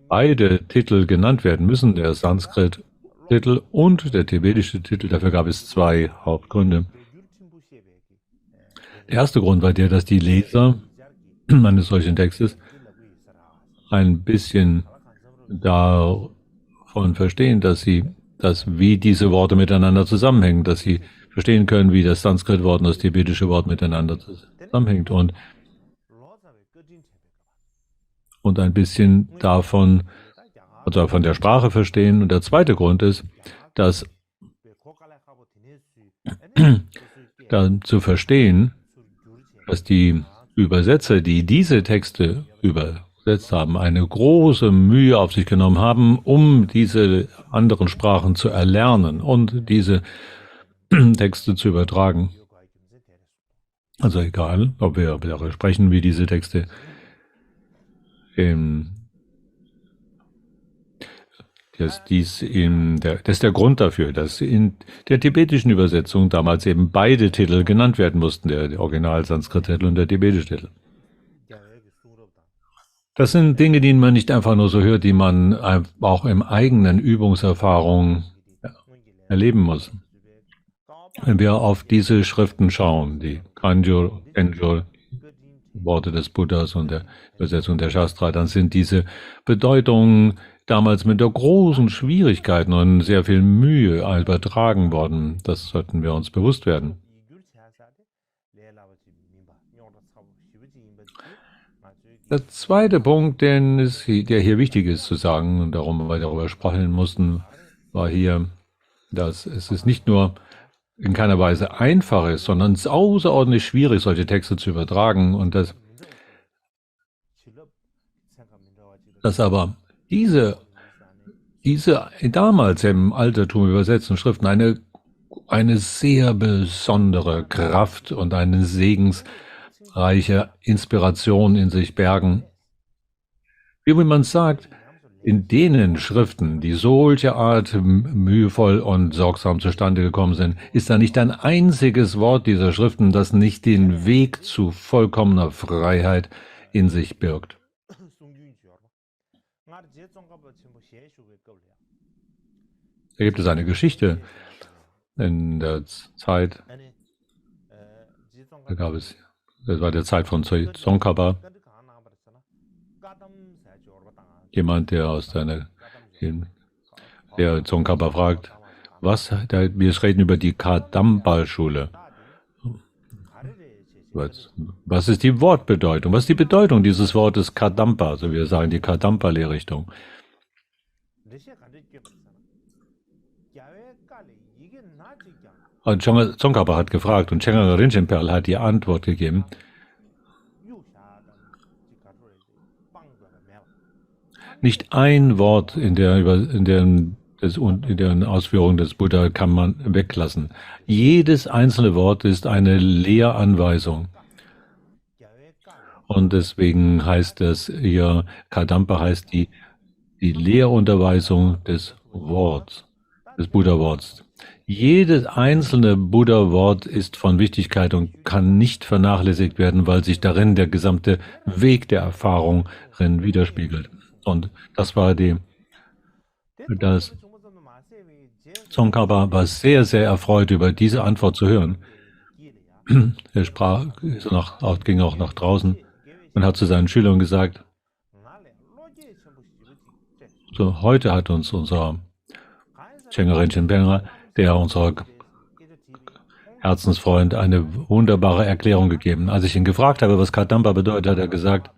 beide Titel genannt werden müssen, der Sanskrit Titel und der tibetische Titel. Dafür gab es zwei Hauptgründe. Der erste Grund war der, dass die Leser eines solchen Textes ein bisschen davon verstehen, wie diese Worte miteinander zusammenhängen, dass sie verstehen können, wie das Sanskrit-Wort und das tibetische Wort miteinander zusammenhängt und ein bisschen davon, also von der Sprache verstehen. Und der zweite Grund ist, dass dann zu verstehen, dass die Übersetzer, die diese Texte übersetzt haben, eine große Mühe auf sich genommen haben, um diese anderen Sprachen zu erlernen und diese Texte zu übertragen. Also egal, ob wir darüber sprechen, wie diese Texte das ist der Grund dafür, dass in der tibetischen Übersetzung damals eben beide Titel genannt werden mussten, der Original-Sanskrit-Titel und der tibetische Titel. Das sind Dinge, die man nicht einfach nur so hört, die man auch im eigenen Übungserfahrung erleben muss. Wenn wir auf diese Schriften schauen, die Kanjur, Enjur, Worte des Buddhas und der Übersetzung der Shastra, dann sind diese Bedeutungen damals mit der großen Schwierigkeiten und sehr viel Mühe übertragen worden. Das sollten wir uns bewusst werden. Der zweite Punkt, der hier wichtig ist zu sagen, und darum wir darüber sprechen mussten, war hier, dass es nicht nur in keiner Weise einfach ist, sondern es ist außerordentlich schwierig, solche Texte zu übertragen und dass aber diese damals im Altertum übersetzten Schriften eine sehr besondere Kraft und eine segensreiche Inspiration in sich bergen. Wie man sagt, in denen Schriften, die solche Art mühevoll und sorgsam zustande gekommen sind, ist da nicht ein einziges Wort dieser Schriften, das nicht den Weg zu vollkommener Freiheit in sich birgt. Da gibt es eine Geschichte in der Zeit, das war der Zeit von Tsongkhapa, jemand, der Tsongkhapa fragt, wir reden über die Kadampa-Schule. Was ist die Wortbedeutung? Was ist die Bedeutung dieses Wortes Kadampa? Also wir sagen die Kadampa-Lehrrichtung. Und Tsongkhapa hat gefragt und Chenga Rinchen hat die Antwort gegeben. Nicht ein Wort in der Ausführung des Buddha kann man weglassen. Jedes einzelne Wort ist eine Lehranweisung. Und deswegen heißt es hier, Kadampa heißt die Lehrunterweisung des Worts, des Buddha-Worts. Jedes einzelne Buddha-Wort ist von Wichtigkeit und kann nicht vernachlässigt werden, weil sich darin der gesamte Weg der Erfahrung widerspiegelt. Und das war Tsongkhapa war sehr, sehr erfreut über diese Antwort zu hören. Er ging auch nach draußen und hat zu seinen Schülern gesagt, so, heute hat uns unser Chenga Rinchen Penra, unser Herzensfreund, eine wunderbare Erklärung gegeben. Als ich ihn gefragt habe, was Kadampa bedeutet, hat er gesagt,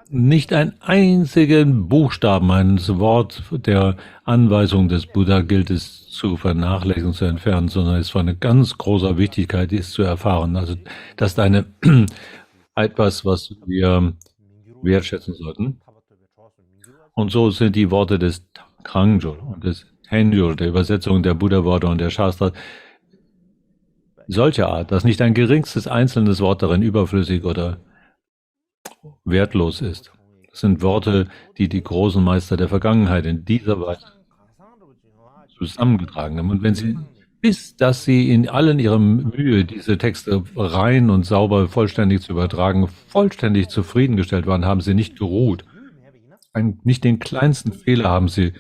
nicht ein einzigen Buchstaben eines Wort der Anweisung des Buddha gilt es zu vernachlässigen, zu entfernen, sondern es ist von ganz großer Wichtigkeit, dies zu erfahren. Also das ist etwas, was wir wertschätzen sollten. Und so sind die Worte des Kangjur und des Henjur, der Übersetzung der Buddha-Worte und der Shastra, solcher Art, dass nicht ein geringstes einzelnes Wort darin überflüssig oder wertlos ist. Das sind Worte, die die großen Meister der Vergangenheit in dieser Weise zusammengetragen haben. Und dass sie in allen ihrer Mühe, diese Texte rein und sauber, vollständig zu übertragen, vollständig zufriedengestellt waren, haben sie nicht geruht. nicht den kleinsten Fehler haben sie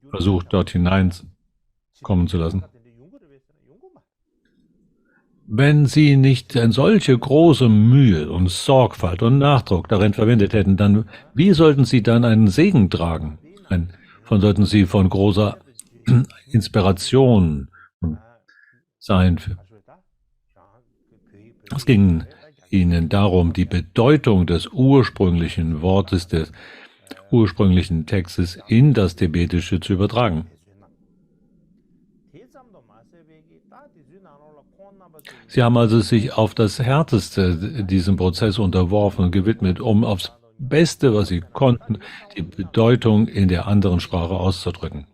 versucht, dort hineinkommen zu lassen. Wenn sie nicht eine solche große Mühe und Sorgfalt und Nachdruck darin verwendet hätten, dann wie sollten sie dann einen Segen tragen? Sollten sie von großer Inspiration sein. Es ging ihnen darum, die Bedeutung des ursprünglichen Wortes, des ursprünglichen Textes in das Tibetische zu übertragen. Sie haben also sich auf das Härteste diesem Prozess unterworfen und gewidmet, um aufs Beste, was sie konnten, die Bedeutung in der anderen Sprache auszudrücken.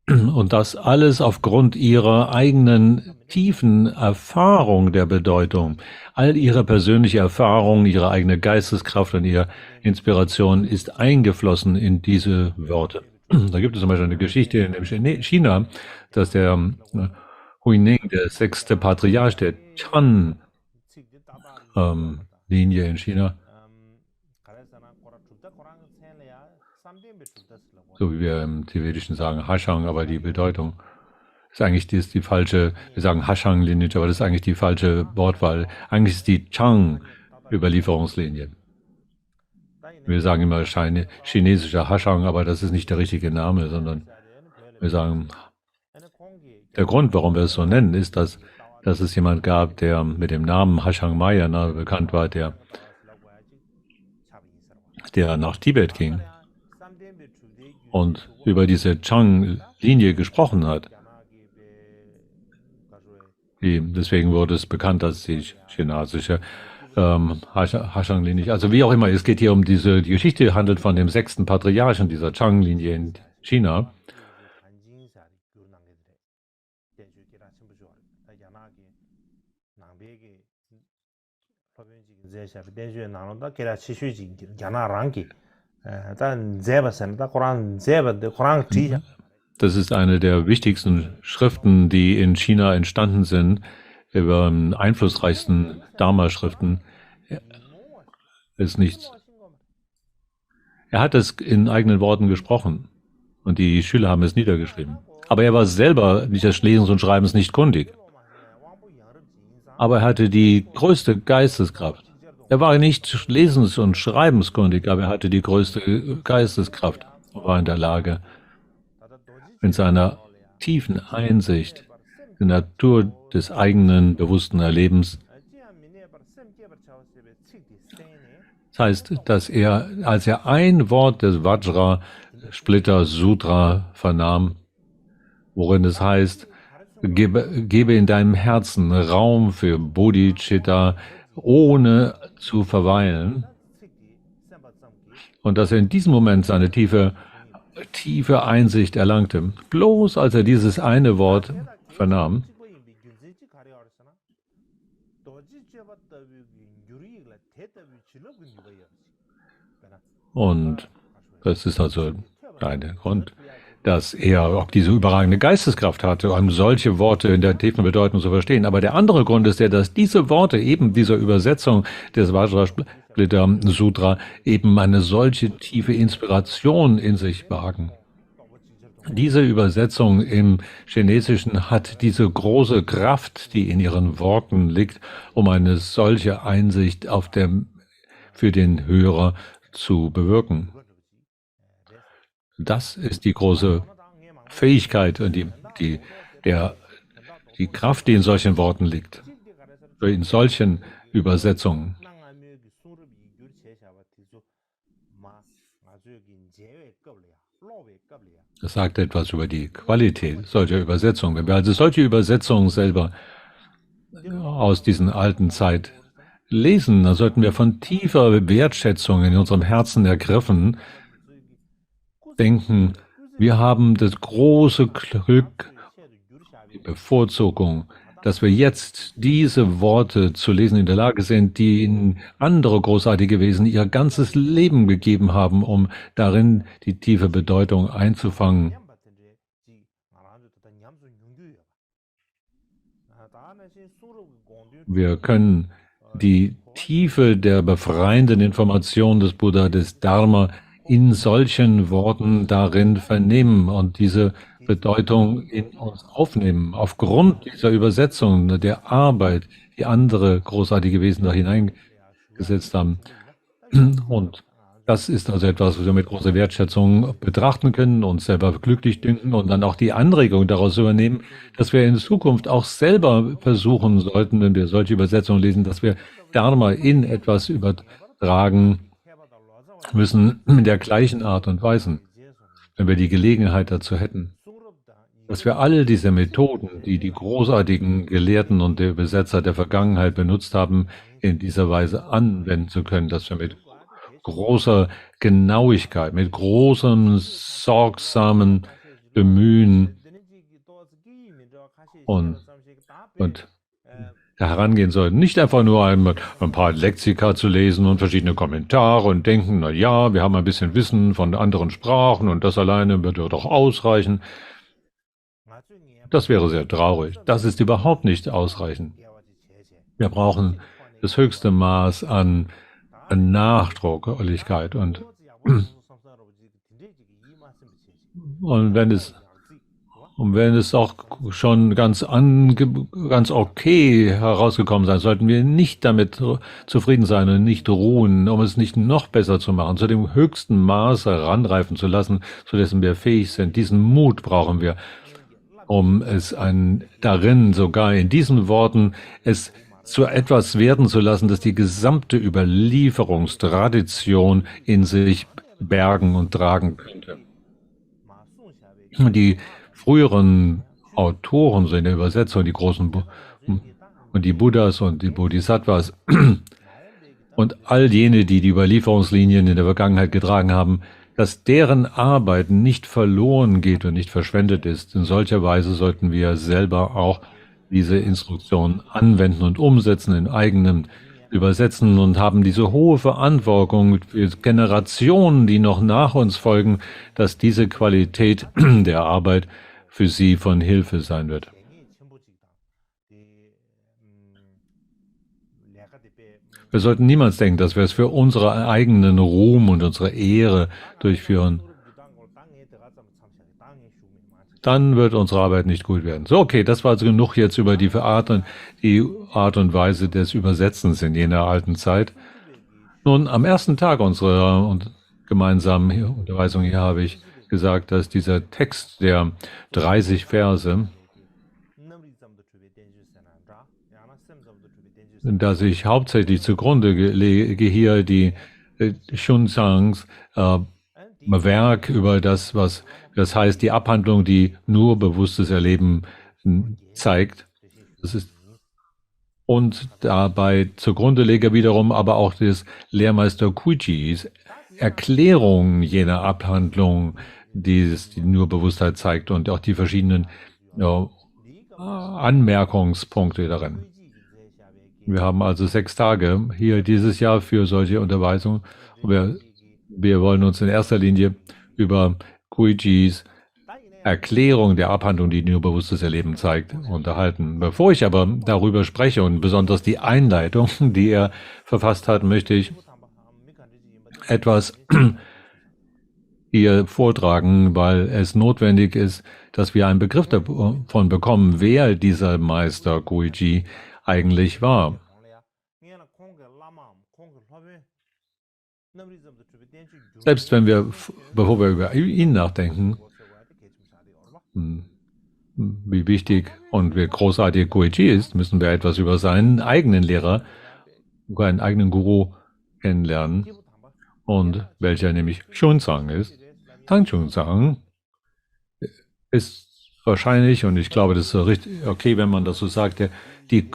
Und das alles aufgrund ihrer eigenen tiefen Erfahrung der Bedeutung. All ihre persönliche Erfahrung, ihre eigene Geisteskraft und ihre Inspiration ist eingeflossen in diese Worte. Da gibt es zum Beispiel eine Geschichte in China, dass der Huineng, der 6. Patriarch der Chan-Linie in China, so wie wir im Tibetischen sagen, Hashang, aber die Bedeutung ist eigentlich die falsche, wir sagen Hashang-Lineage, aber das ist eigentlich die falsche Wortwahl. Eigentlich ist die Chang-Überlieferungslinie. Wir sagen immer chinesischer Hashang, aber das ist nicht der richtige Name, sondern wir sagen, der Grund, warum wir es so nennen, ist, dass es jemand gab, der mit dem Namen Hashang Maya bekannt war, der nach Tibet ging und über diese Chang-Linie gesprochen hat. Deswegen wurde es bekannt als die chinesische Hashang-Linie. Also wie auch immer, es geht hier um die Geschichte handelt von dem 6. Patriarchen dieser Chang-Linie in China. Das ist eine der wichtigsten Schriften, die in China entstanden sind, über einflussreichsten Dharma-Schriften. Er hat es in eigenen Worten gesprochen und die Schüler haben es niedergeschrieben. Aber er war selber nicht des Lesens und Schreibens nicht kundig. Aber er hatte die größte Geisteskraft. Er war nicht lesens- und schreibenskundig, aber er hatte die größte Geisteskraft und war in der Lage, in seiner tiefen Einsicht, die Natur des eigenen bewussten Erlebens. Das heißt, dass er, als er ein Wort des Vajra-Splitter-Sutra vernahm, worin es heißt, gebe in deinem Herzen Raum für Bodhicitta, ohne zu verweilen. Und dass er in diesem Moment seine tiefe Einsicht erlangte, bloß als er dieses eine Wort vernahm. Und das ist also ein Grund, dass er auch diese überragende Geisteskraft hatte, um solche Worte in der tiefen Bedeutung zu verstehen. Aber der andere Grund ist der, dass diese Worte eben dieser Übersetzung des Vajra-Splitter-Sutra eben eine solche tiefe Inspiration in sich bargen. Diese Übersetzung im Chinesischen hat diese große Kraft, die in ihren Worten liegt, um eine solche Einsicht für den Hörer zu bewirken. Das ist die große Fähigkeit und die Kraft, die in solchen Worten liegt, in solchen Übersetzungen. Das sagt etwas über die Qualität solcher Übersetzungen. Wenn wir also solche Übersetzungen selber aus diesen alten Zeit lesen, dann sollten wir von tiefer Wertschätzung in unserem Herzen ergriffen denken, wir haben das große Glück, die Bevorzugung, dass wir jetzt diese Worte zu lesen in der Lage sind, die in andere großartige Wesen ihr ganzes Leben gegeben haben, um darin die tiefe Bedeutung einzufangen. Wir können die Tiefe der befreienden Information des Buddha, des Dharma, in solchen Worten darin vernehmen und diese Bedeutung in uns aufnehmen. Aufgrund dieser Übersetzung, der Arbeit, die andere großartige Wesen da hineingesetzt haben. Und das ist also etwas, was wir mit großer Wertschätzung betrachten können, uns selber glücklich dünken und dann auch die Anregung daraus übernehmen, dass wir in Zukunft auch selber versuchen sollten, wenn wir solche Übersetzungen lesen, dass wir Dharma in etwas übertragen müssen in der gleichen Art und Weise, wenn wir die Gelegenheit dazu hätten, dass wir all diese Methoden, die die großartigen Gelehrten und die Übersetzer der Vergangenheit benutzt haben, in dieser Weise anwenden zu können, dass wir mit großer Genauigkeit, mit großem sorgsamen Bemühen und da herangehen sollten. Nicht einfach nur ein paar Lexika zu lesen und verschiedene Kommentare und denken, na ja, wir haben ein bisschen Wissen von anderen Sprachen und das alleine wird doch ausreichen. Das wäre sehr traurig. Das ist überhaupt nicht ausreichend. Wir brauchen das höchste Maß an Nachdrucklichkeit und wenn es auch schon ganz okay herausgekommen sein, sollten wir nicht damit zufrieden sein und nicht ruhen, um es nicht noch besser zu machen, zu dem höchsten Maß heranreifen zu lassen, zu dessen wir fähig sind. Diesen Mut brauchen wir, um es darin, sogar in diesen Worten, es zu etwas werden zu lassen, das die gesamte Überlieferungstradition in sich bergen und tragen könnte. Die früheren Autoren, so in der Übersetzung, die großen und die Buddhas und die Bodhisattvas und all jene, die die Überlieferungslinien in der Vergangenheit getragen haben, dass deren Arbeit nicht verloren geht und nicht verschwendet ist. In solcher Weise sollten wir selber auch diese Instruktionen anwenden und umsetzen in eigenem Übersetzen und haben diese hohe Verantwortung für Generationen, die noch nach uns folgen, dass diese Qualität der Arbeit für sie von Hilfe sein wird. Wir sollten niemals denken, dass wir es für unseren eigenen Ruhm und unsere Ehre durchführen. Dann wird unsere Arbeit nicht gut werden. So, okay, das war also genug jetzt über die Art und Weise des Übersetzens in jener alten Zeit. Nun, am ersten Tag unserer gemeinsamen Unterweisung hier habe ich gesagt, dass dieser Text der 30 Verse, dass ich hauptsächlich zugrunde lege hier die Xuanzangs Werk über das heißt die Abhandlung, die nur bewusstes Erleben zeigt. Und dabei zugrunde lege wiederum aber auch des Lehrmeister Kujis Erklärung jener Abhandlung, die nur Bewusstheit zeigt und auch die verschiedenen Anmerkungspunkte darin. Wir haben also 6 Tage hier dieses Jahr für solche Unterweisungen. Wir wollen uns in erster Linie über Kuijis Erklärung der Abhandlung, die nur bewusstes Erleben zeigt, unterhalten. Bevor ich aber darüber spreche und besonders die Einleitung, die er verfasst hat, möchte ich etwas hier vortragen, weil es notwendig ist, dass wir einen Begriff davon bekommen, wer dieser Meister Kuiji eigentlich war. Selbst wenn wir, bevor wir über ihn nachdenken, wie wichtig und wie großartig Kuiji ist, müssen wir etwas über seinen eigenen Lehrer, seinen eigenen Guru kennenlernen, und welcher nämlich Xuanzang ist. Tang Xuanzang ist wahrscheinlich, und ich glaube, das ist richtig okay, wenn man das so sagt, die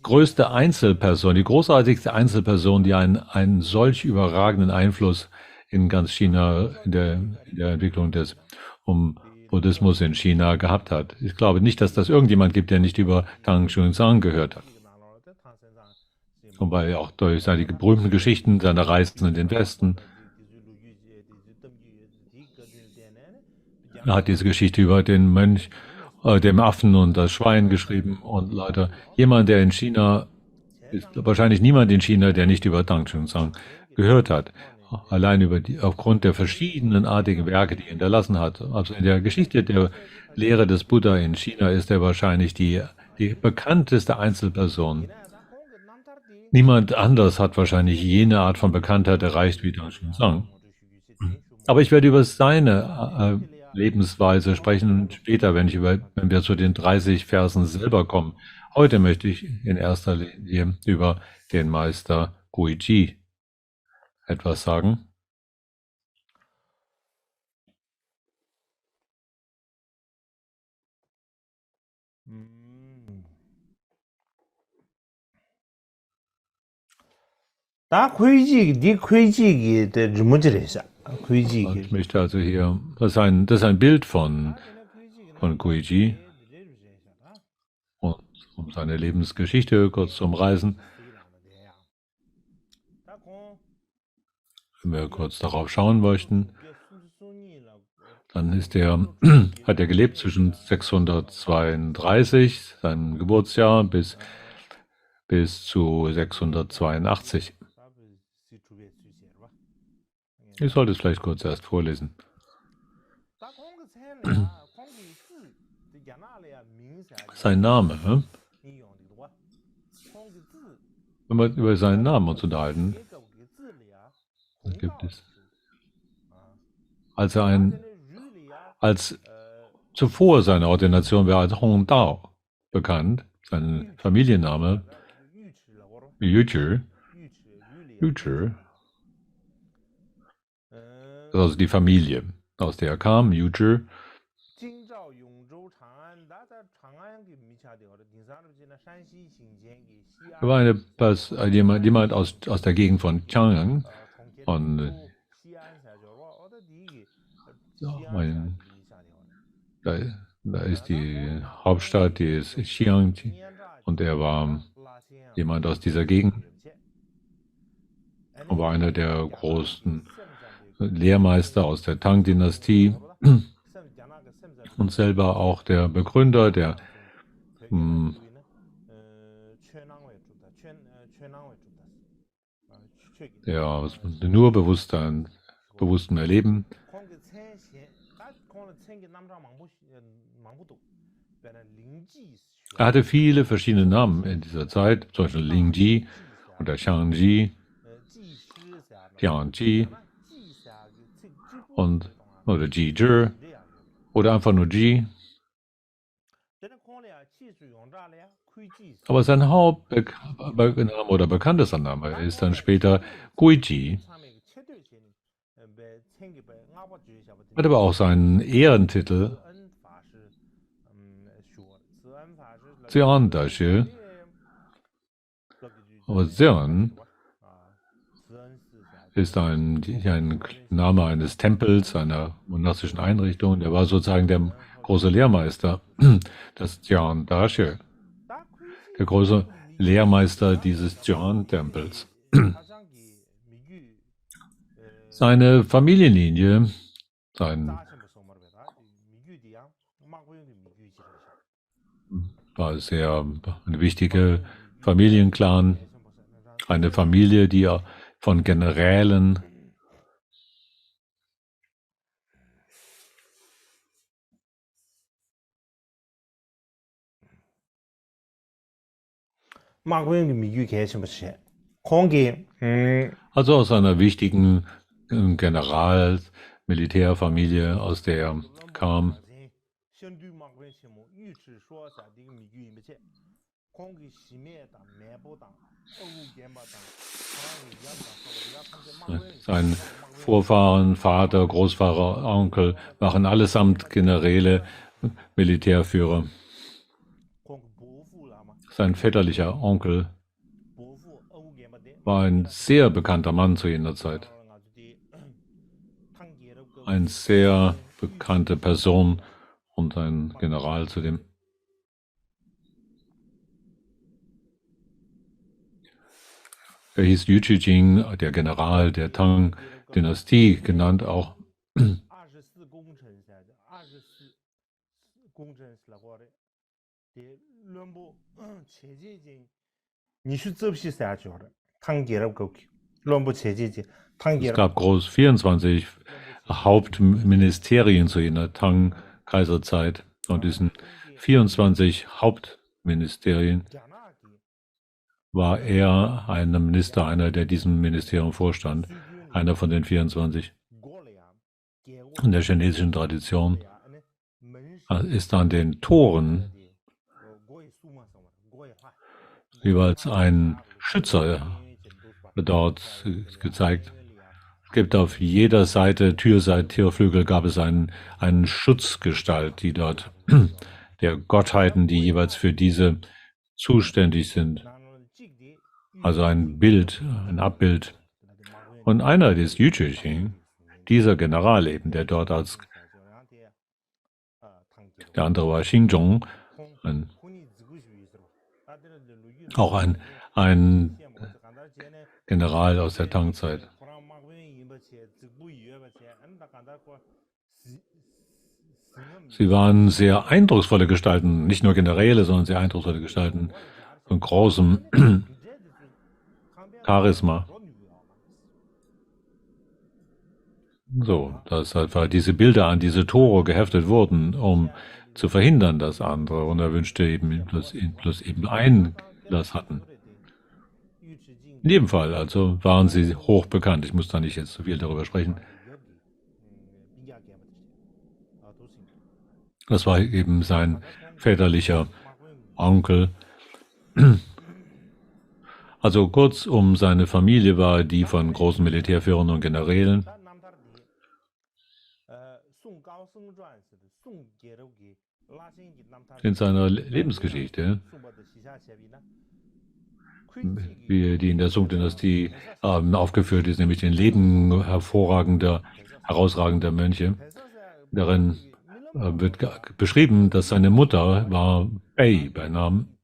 größte Einzelperson, die großartigste Einzelperson, die einen solch überragenden Einfluss in ganz China, in der Entwicklung des Buddhismus in China gehabt hat. Ich glaube nicht, dass das irgendjemand gibt, der nicht über Tang Xuanzang gehört hat. Und weil auch durch seine berühmten Geschichten seiner Reisen in den Westen, er hat diese Geschichte über den Mönch, dem Affen und das Schwein geschrieben und leider jemand, der in China, ist wahrscheinlich niemand in China, der nicht über Tang Xuanzang gehört hat. allein aufgrund der verschiedenartigen Werke, die er hinterlassen hat. Also in der Geschichte der Lehre des Buddha in China ist er wahrscheinlich die bekannteste Einzelperson. Niemand anders hat wahrscheinlich jene Art von Bekanntheit erreicht wie Dang Xunsang. Aber ich werde über seine Lebensweise sprechen später, wenn wir zu den 30 Versen selber kommen. Heute möchte ich in erster Linie über den Meister Guiji etwas sagen. Ich möchte also hier, das ist ein Bild von Guiji, und um seine Lebensgeschichte kurz zu umreißen. Wenn wir kurz darauf schauen möchten, dann hat er gelebt zwischen 632, seinem Geburtsjahr, bis zu 682. Ich sollte es vielleicht kurz erst vorlesen. Sein Name, wenn wir über seinen Namen uns unterhalten, dann gibt es, als zuvor seiner Ordination war als Hong Dao bekannt, sein Familienname Yuchi, also die Familie, aus der er kam, Yuchi. Er war jemand aus der Gegend von Chang'an, und da ist die Hauptstadt, die ist Xi'an, und er war jemand aus dieser Gegend. Er war einer der großen Lehrmeister aus der Tang-Dynastie und selber auch der Begründer der aus nur bewusstem Erleben. Er hatte viele verschiedene Namen in dieser Zeit, zum Beispiel Lingji oder Shangji, Tianji oder Ji-Zhi oder einfach nur Ji. Aber sein Hauptname oder bekanntester Name ist dann später Guiji. Hat aber auch seinen Ehrentitel Zhuan Dashi. Aber Zhuan ist ein Name eines Tempels, einer monastischen Einrichtung. Der war sozusagen der große Lehrmeister, das Zhuan Dashi, der große Lehrmeister dieses Zhuan-Tempels. Seine Familienlinie, war eine wichtige Familienclan, eine Familie, die von Generälen also aus einer wichtigen Militärfamilie, aus der er kam. Sein Vorfahren, Vater, Großvater, Onkel waren allesamt Generäle, Militärführer. Sein väterlicher Onkel war ein sehr bekannter Mann zu jener Zeit. Eine sehr bekannte Person und ein General zudem. Er hieß Yu Qijing, der General der Tang-Dynastie, genannt auch. Es gab groß 24 Hauptministerien zu jener Tang-Kaiserzeit. Und diesen 24 Hauptministerien war er ein Minister, einer, der diesem Ministerium vorstand, einer von den 24. In der chinesischen Tradition ist an den Toren jeweils ein Schützer dort gezeigt. Es gibt auf jeder Seite, Türseite, Türflügel, gab es einen Schutzgestalt, die dort der Gottheiten, die jeweils für diese zuständig sind. Also ein Bild, ein Abbild. Und einer ist Yu Zhexing, dieser General eben, der dort als, der andere war Xingzhong, auch ein General aus der Tang-Zeit. Sie waren sehr eindrucksvolle Gestalten, nicht nur Generäle, sondern sehr eindrucksvolle Gestalten von großem Charisma. So, dass halt diese Bilder an diese Tore geheftet wurden, um zu verhindern, dass andere unerwünschte eben bloß eben Einlass hatten. In jedem Fall, also waren sie hochbekannt. Ich muss da nicht jetzt so viel darüber sprechen. Das war eben sein väterlicher Onkel. Also kurzum, seine Familie war die von großen Militärführern und Generälen. In seiner Lebensgeschichte, wie die in der Song-Dynastie aufgeführt ist, nämlich den Leben herausragender Mönche. Darin wird beschrieben, dass seine Mutter war Bei bei Namen.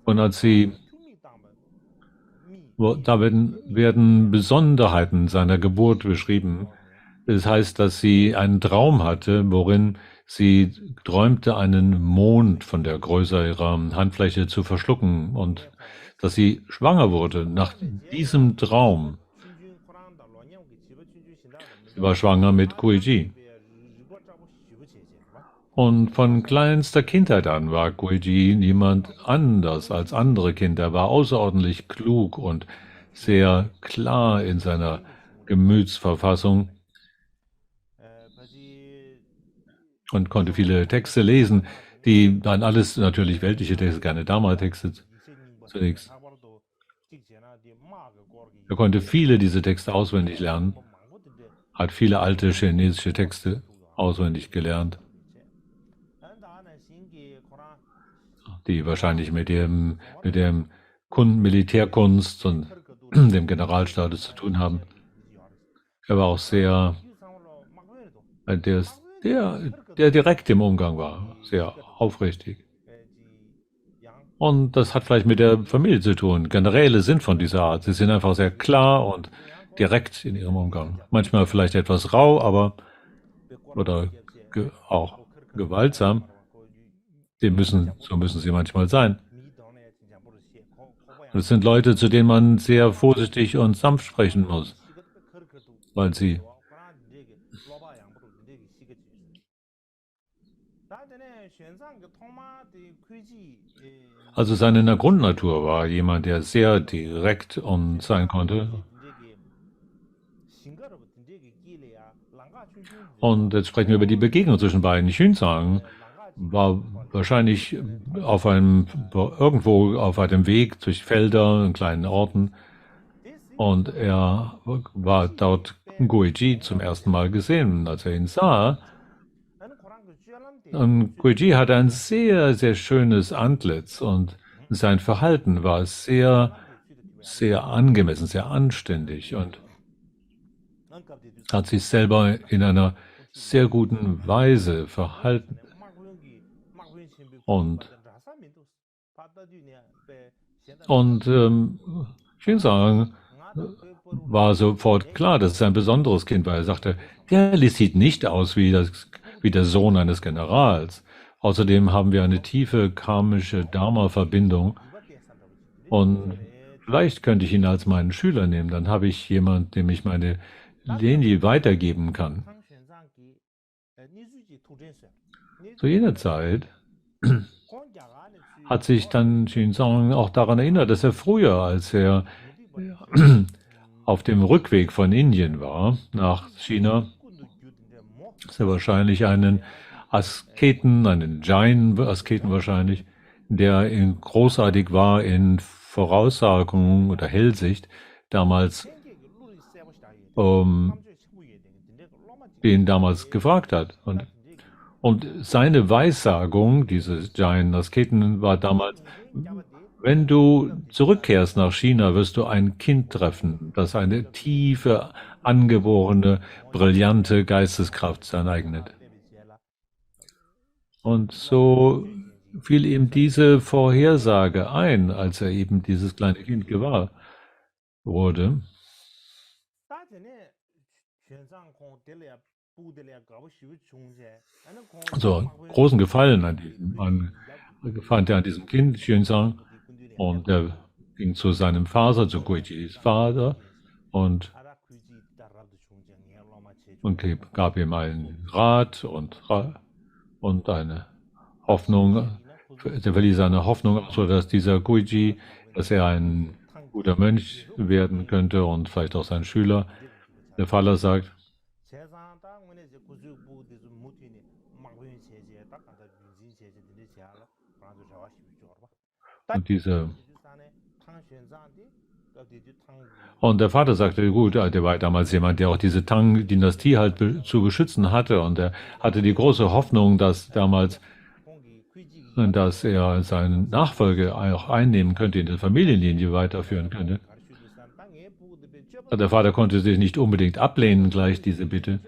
Und als sie, da werden Besonderheiten seiner Geburt beschrieben. Das heißt, dass sie einen Traum hatte, worin sie träumte, einen Mond von der Größe ihrer Handfläche zu verschlucken und dass sie schwanger wurde. Nach diesem Traum, sie war schwanger mit Guiji. Und von kleinster Kindheit an war Guiji niemand anders als andere Kinder. Er war außerordentlich klug und sehr klar in seiner Gemütsverfassung und konnte viele Texte lesen, die dann alles natürlich weltliche Texte, keine Dharma-Texte zunächst. Er konnte viele dieser Texte auswendig lernen, hat viele alte chinesische Texte auswendig gelernt, die wahrscheinlich mit dem Militärkunst und dem Generalstatus zu tun haben. Er war auch sehr, der direkt im Umgang war, sehr aufrichtig. Und das hat vielleicht mit der Familie zu tun. Generäle sind von dieser Art. Sie sind einfach sehr klar und direkt in ihrem Umgang. Manchmal vielleicht etwas rau, aber oder auch gewaltsam. So müssen sie manchmal sein. Das sind Leute, zu denen man sehr vorsichtig und sanft sprechen muss, weil sie also seine Grundnatur war jemand, der sehr direkt und sein konnte. Und jetzt sprechen wir über die Begegnung zwischen beiden. Xunzang war wahrscheinlich irgendwo auf einem Weg durch Felder in kleinen Orten. Und er war dort Guiji zum ersten Mal gesehen. Als er ihn sah, Guiji hatte ein sehr, sehr schönes Antlitz und sein Verhalten war sehr, sehr angemessen, sehr anständig und hat sich selber in einer sehr guten Weise verhalten. Und Xunzang war sofort klar, dass es ein besonderes Kind war. Er sagte, der sieht nicht aus wie der Sohn eines Generals. Außerdem haben wir eine tiefe karmische Dharma-Verbindung. Und vielleicht könnte ich ihn als meinen Schüler nehmen, dann habe ich jemanden, dem ich meine Linie weitergeben kann. Zu jener Zeit hat sich dann Xuanzang auch daran erinnert, dass er früher, als er auf dem Rückweg von Indien war nach China, dass er wahrscheinlich einen Asketen, einen Jain-Asketen wahrscheinlich, der großartig war in Voraussagung oder Hellsicht, damals den damals gefragt hat. Und seine Weissagung, diese Jain-Asketen, war damals: Wenn du zurückkehrst nach China, wirst du ein Kind treffen, das eine tiefe, angeborene, brillante Geisteskraft sein eignet. Und so fiel ihm diese Vorhersage ein, als er eben dieses kleine Kind gewahr wurde. So großen Gefallen fand er an diesem Kind, Xuanzang, und er ging zu seinem Vater, zu Guijis Vater, und gab ihm einen Rat und eine Hoffnung. Er verließ seine Hoffnung, so dass dieser Guiji, dass er ein guter Mönch werden könnte und vielleicht auch sein Schüler. Der Vater sagt, und der Vater sagte, gut, der war damals jemand, der auch diese Tang-Dynastie halt zu beschützen hatte, und er hatte die große Hoffnung, dass er seinen Nachfolger auch einnehmen könnte, in der Familienlinie weiterführen könnte. Der Vater konnte sich nicht unbedingt ablehnen, gleich diese Bitte.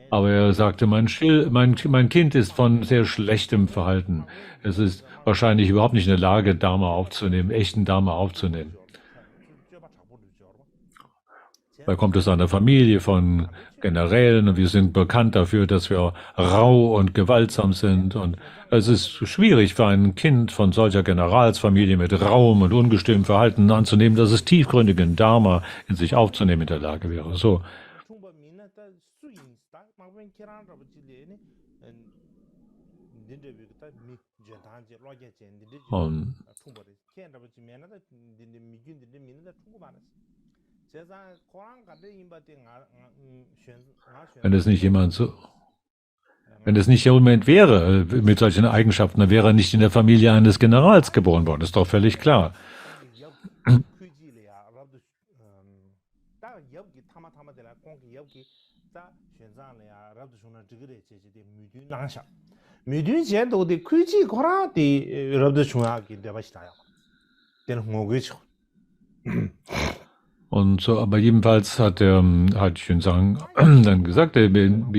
Aber er sagte, mein Kind ist von sehr schlechtem Verhalten. Es ist wahrscheinlich überhaupt nicht in der Lage, Dharma aufzunehmen, echten Dharma aufzunehmen. Da kommt es einer Familie von Generälen, und wir sind bekannt dafür, dass wir rau und gewaltsam sind. Und es ist schwierig für ein Kind von solcher Generalsfamilie mit rauem und ungestümem Verhalten anzunehmen, dass es tiefgründigen Dharma in sich aufzunehmen in der Lage wäre. So. Und wenn es nicht jemand wäre mit solchen Eigenschaften, dann wäre er nicht in der Familie eines Generals geboren worden. Ist doch völlig klar. Und so, aber jedenfalls hat Xuanzang dann gesagt, jemand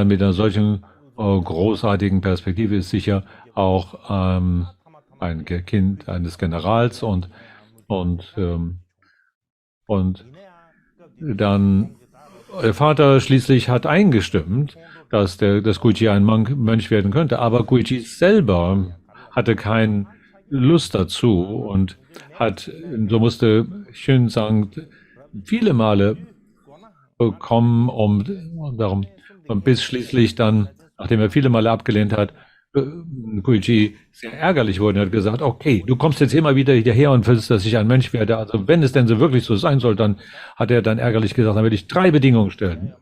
mit einer solchen großartigen Perspektive ist sicher auch ein Kind eines Generals, und dann der Vater schließlich hat eingestimmt, dass Guiji ein Mönch werden könnte, aber Guiji selber hatte keine Lust dazu und so musste Xuanzang viele Male kommen, und bis schließlich dann, nachdem er viele Male abgelehnt hat, Guiji sehr ärgerlich wurde und hat gesagt, okay, du kommst jetzt immer wieder hierher und willst, dass ich ein Mönch werde. Also wenn es denn so wirklich so sein soll, dann hat er dann ärgerlich gesagt, dann werde ich 3 Bedingungen stellen.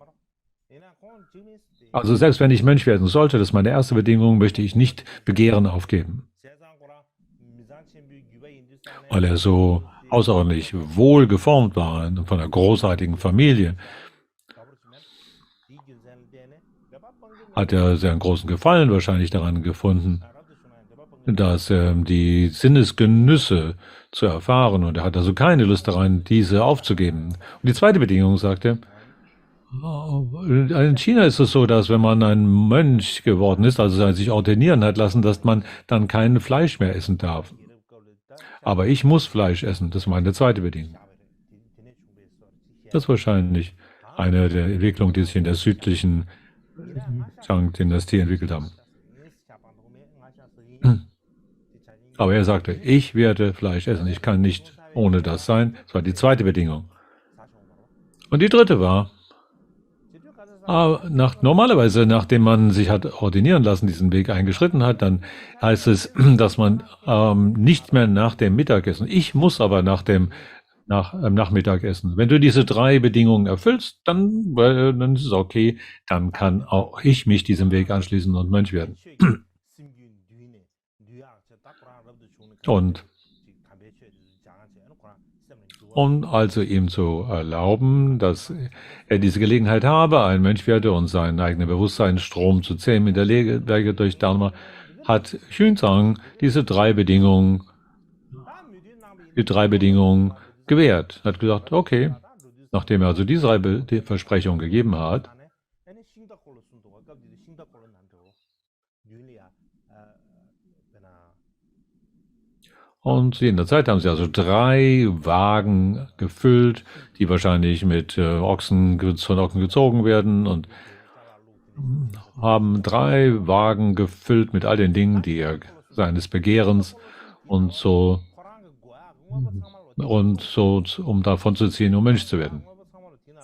Also selbst wenn ich Mönch werden sollte, das ist meine erste Bedingung, möchte ich nicht Begehren aufgeben. Weil er so außerordentlich wohl geformt war, von einer großartigen Familie, hat er sehr einen großen Gefallen wahrscheinlich daran gefunden, dass die Sinnesgenüsse zu erfahren, und er hat also keine Lust daran, diese aufzugeben. Und die zweite Bedingung sagte, in China ist es so, dass wenn man ein Mönch geworden ist, also sich ordinieren hat lassen, dass man dann kein Fleisch mehr essen darf. Aber ich muss Fleisch essen, das ist meine zweite Bedingung. Das ist wahrscheinlich eine der Entwicklungen, die sich in der südlichen Tang-Dynastie entwickelt haben. Aber er sagte, ich werde Fleisch essen, ich kann nicht ohne das sein. Das war die zweite Bedingung. Und die dritte war, normalerweise, nachdem man sich hat ordinieren lassen, diesen Weg eingeschritten hat, dann heißt es, dass man nicht mehr nach dem Mittagessen, ich muss aber nach Nachmittagessen. Wenn du diese 3 Bedingungen erfüllst, dann ist es okay, dann kann auch ich mich diesem Weg anschließen und Mönch werden. Und um also ihm zu erlauben, dass er diese Gelegenheit habe, ein Mönch werde und seinen eigenen Bewusstseinsstrom zu zähmen in der Lege durch Dharma, hat Xuanzang diese 3 Bedingungen, gewährt. Hat gesagt, okay, nachdem er also diese 3 Versprechungen gegeben hat, und in der Zeit haben sie also 3 Wagen gefüllt, die wahrscheinlich mit von Ochsen gezogen werden, und haben 3 Wagen gefüllt mit all den Dingen, die er seines Begehrens und so, um davon zu ziehen, um Mönch zu werden.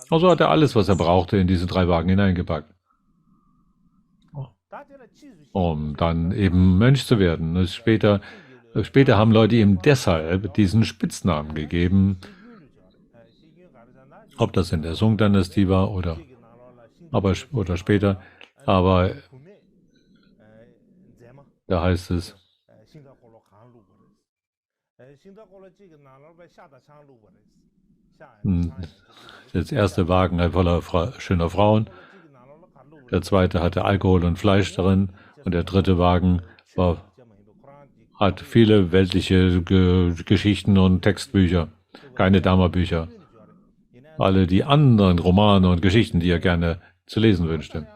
Also hat er alles, was er brauchte, in diese 3 Wagen hineingepackt, um dann eben Mönch zu werden. Später haben Leute ihm deshalb diesen Spitznamen gegeben, ob das in der Song-Dynastie war oder später, aber da heißt es, das erste Wagen voller schöner Frauen, der zweite hatte Alkohol und Fleisch darin, und der dritte Wagen hat viele weltliche Geschichten und Textbücher, keine Dharma-Bücher. Alle die anderen Romane und Geschichten, die er gerne zu lesen wünschte.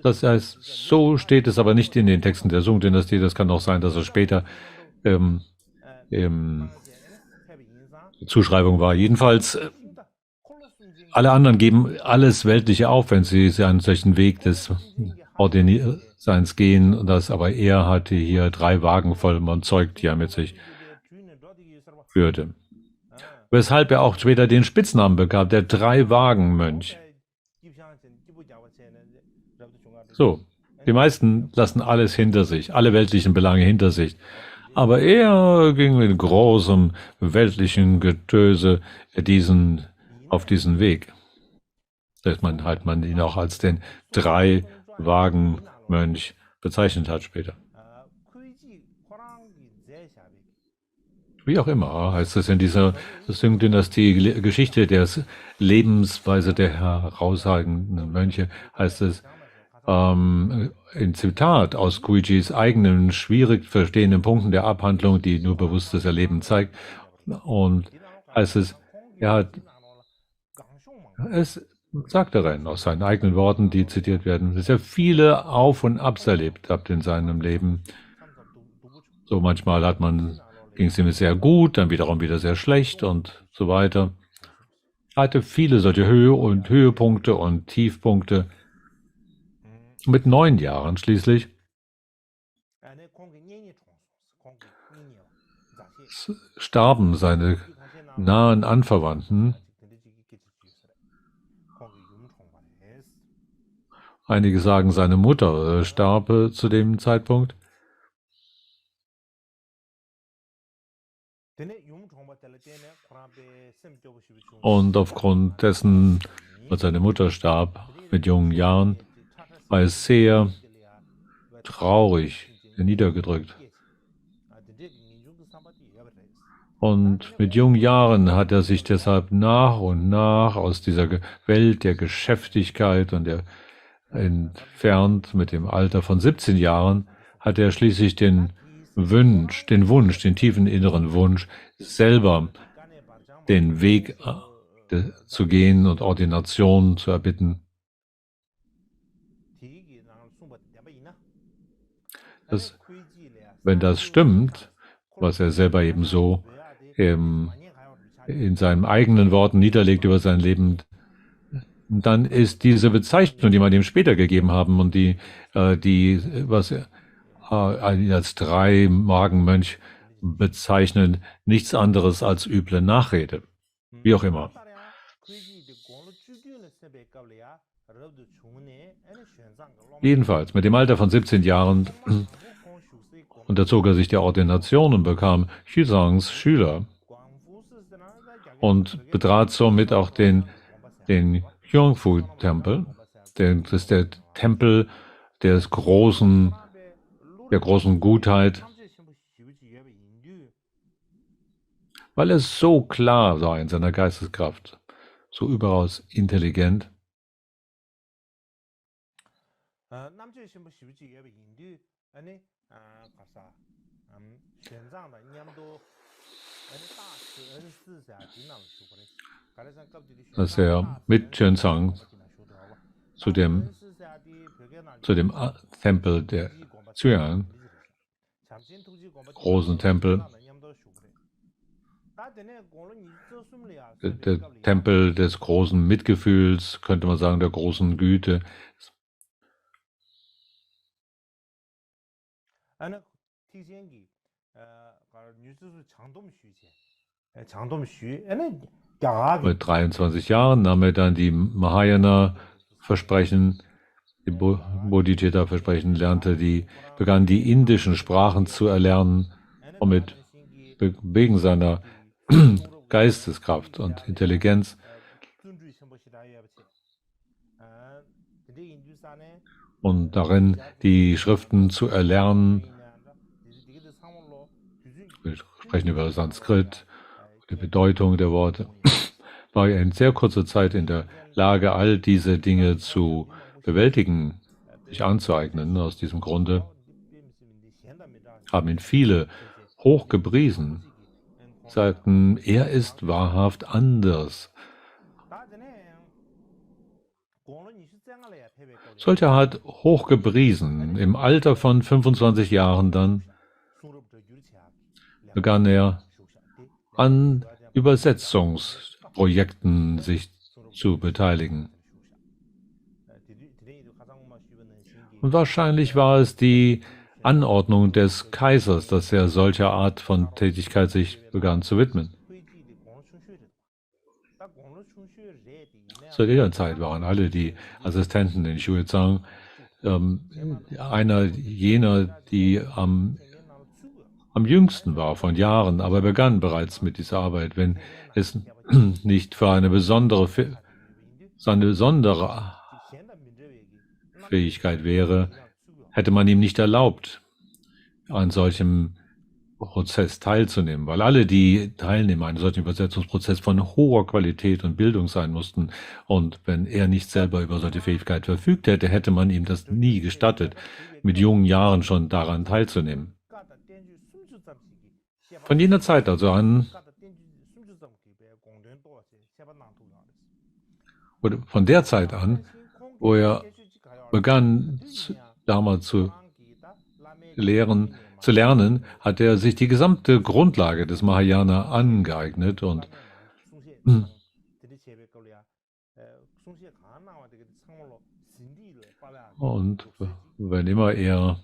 Das heißt, so steht es aber nicht in den Texten der Sung-Dynastie. Das kann auch sein, dass es später Zuschreibung war. Jedenfalls, alle anderen geben alles Weltliche auf, wenn sie einen solchen Weg des Ordinierseins gehen. Aber er hatte hier 3 Wagen voll Zeug, die er mit sich führte. Weshalb er auch später den Spitznamen bekam, der 3-Wagen-Mönch. So, die meisten lassen alles hinter sich, alle weltlichen Belange hinter sich. Aber er ging mit großem weltlichen Getöse auf diesen Weg. Dass man ihn auch als den 3-Wagen-Mönch bezeichnet hat später. Wie auch immer heißt es in dieser Sung-Dynastie-Geschichte der Lebensweise der herausragenden Mönche, heißt es, in Zitat aus Guijis eigenen schwierig verstehenden Punkten der Abhandlung, die nur bewusstes Erleben zeigt, und heißt es, es sagt darin aus seinen eigenen Worten, die zitiert werden, dass er viele Auf- und Abs erlebt hat in seinem Leben. So manchmal ging es ihm sehr gut, dann wiederum wieder sehr schlecht und so weiter. Er hatte viele solche Höhepunkte und Tiefpunkte. Mit 9 Jahren schließlich starben seine nahen Anverwandten. Einige sagen, seine Mutter starb zu dem Zeitpunkt. Und aufgrund dessen, als seine Mutter starb mit jungen Jahren, war es sehr traurig, niedergedrückt. Und mit jungen Jahren hat er sich deshalb nach und nach aus dieser Welt der Geschäftigkeit und der entfernt. Mit dem Alter von 17 Jahren hat er schließlich den tiefen inneren Wunsch, selber den Weg zu gehen und Ordination zu erbitten. Wenn das stimmt, was er selber eben so in seinen eigenen Worten niederlegt über sein Leben, dann ist diese Bezeichnung, die man ihm später gegeben haben und was als 3-Wagen-Mönch bezeichnen nichts anderes als üble Nachrede. Wie auch immer. Jedenfalls, mit dem Alter von 17 Jahren unterzog er sich der Ordination und bekam Xuzangs Schüler und betrat somit auch den Yongfu-Tempel. Das ist der Tempel der großen Gutheit, weil er so klar war in seiner Geisteskraft, so überaus intelligent. Dass er mit Xuanzang zu dem Tempel der Zhuang, großen Tempel, der Tempel des großen Mitgefühls, könnte man sagen, der großen Güte. Mit 23 Jahren nahm er dann die Mahayana-Versprechen, die Bodhicitta-Versprechen, begann die indischen Sprachen zu erlernen und wegen seiner Geisteskraft und Intelligenz und darin die Schriften zu erlernen. Wir sprechen über Sanskrit, die Bedeutung der Worte. War er in sehr kurzer Zeit in der Lage, all diese Dinge zu bewältigen, sich anzueignen. Aus diesem Grunde haben ihn viele hochgepriesen, sagten, er ist wahrhaft anders. Solcher hat hochgepriesen. Im Alter von 25 Jahren dann begann er an Übersetzungsprojekten sich zu beteiligen. Und wahrscheinlich war es die Anordnung des Kaisers, dass er solcher Art von Tätigkeit sich begann zu widmen. Zu dieser Zeit waren alle die Assistenten in Xuezhang einer jener, die am jüngsten war von Jahren, aber begann bereits mit dieser Arbeit. Wenn es nicht für eine besondere Fähigkeit wäre, hätte man ihm nicht erlaubt, an solchem Prozess teilzunehmen, weil alle, die teilnehmen an einem solchen Übersetzungsprozess, von hoher Qualität und Bildung sein mussten. Und wenn er nicht selber über solche Fähigkeit verfügt hätte, hätte man ihm das nie gestattet, mit jungen Jahren schon daran teilzunehmen. Von jener Zeit also an, oder von der Zeit an, wo er begann, damals zu lernen, hat er sich die gesamte Grundlage des Mahayana angeeignet und wenn immer er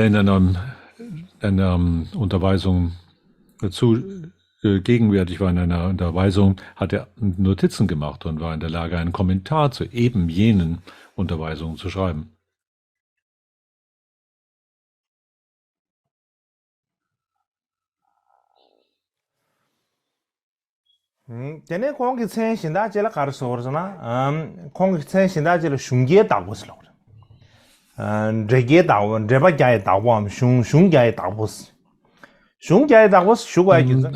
in einer Unterweisung gegenwärtig war, in einer Unterweisung, hat er Notizen gemacht und war in der Lage, einen Kommentar zu eben jenen Unterweisungen zu schreiben. Tene kongi tsen shinda jela karso orzana, kongi tsen shinda jela shungye dagos lo. Drege dago, dreba gyae dago, shung gyae dagos.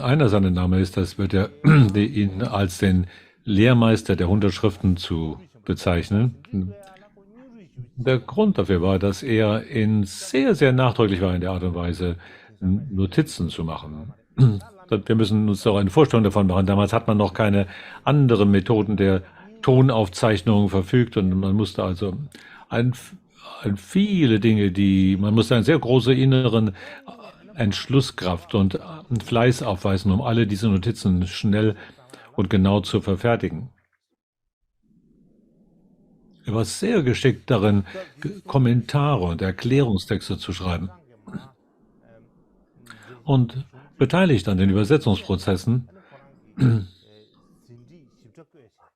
Einer seiner Namen ist, das wird er ihn als den Lehrmeister der 100 Schriften zu bezeichnen. Der Grund dafür war, dass er sehr, sehr nachdrücklich war in der Art und Weise, Notizen zu machen. Wir müssen uns doch eine Vorstellung davon machen. Damals hat man noch keine anderen Methoden der Tonaufzeichnung verfügt und man musste also viele Dinge, man musste eine sehr große inneren Entschlusskraft und Fleiß aufweisen, um alle diese Notizen schnell und genau zu verfertigen. Er war sehr geschickt darin, Kommentare und Erklärungstexte zu schreiben und beteiligt an den Übersetzungsprozessen,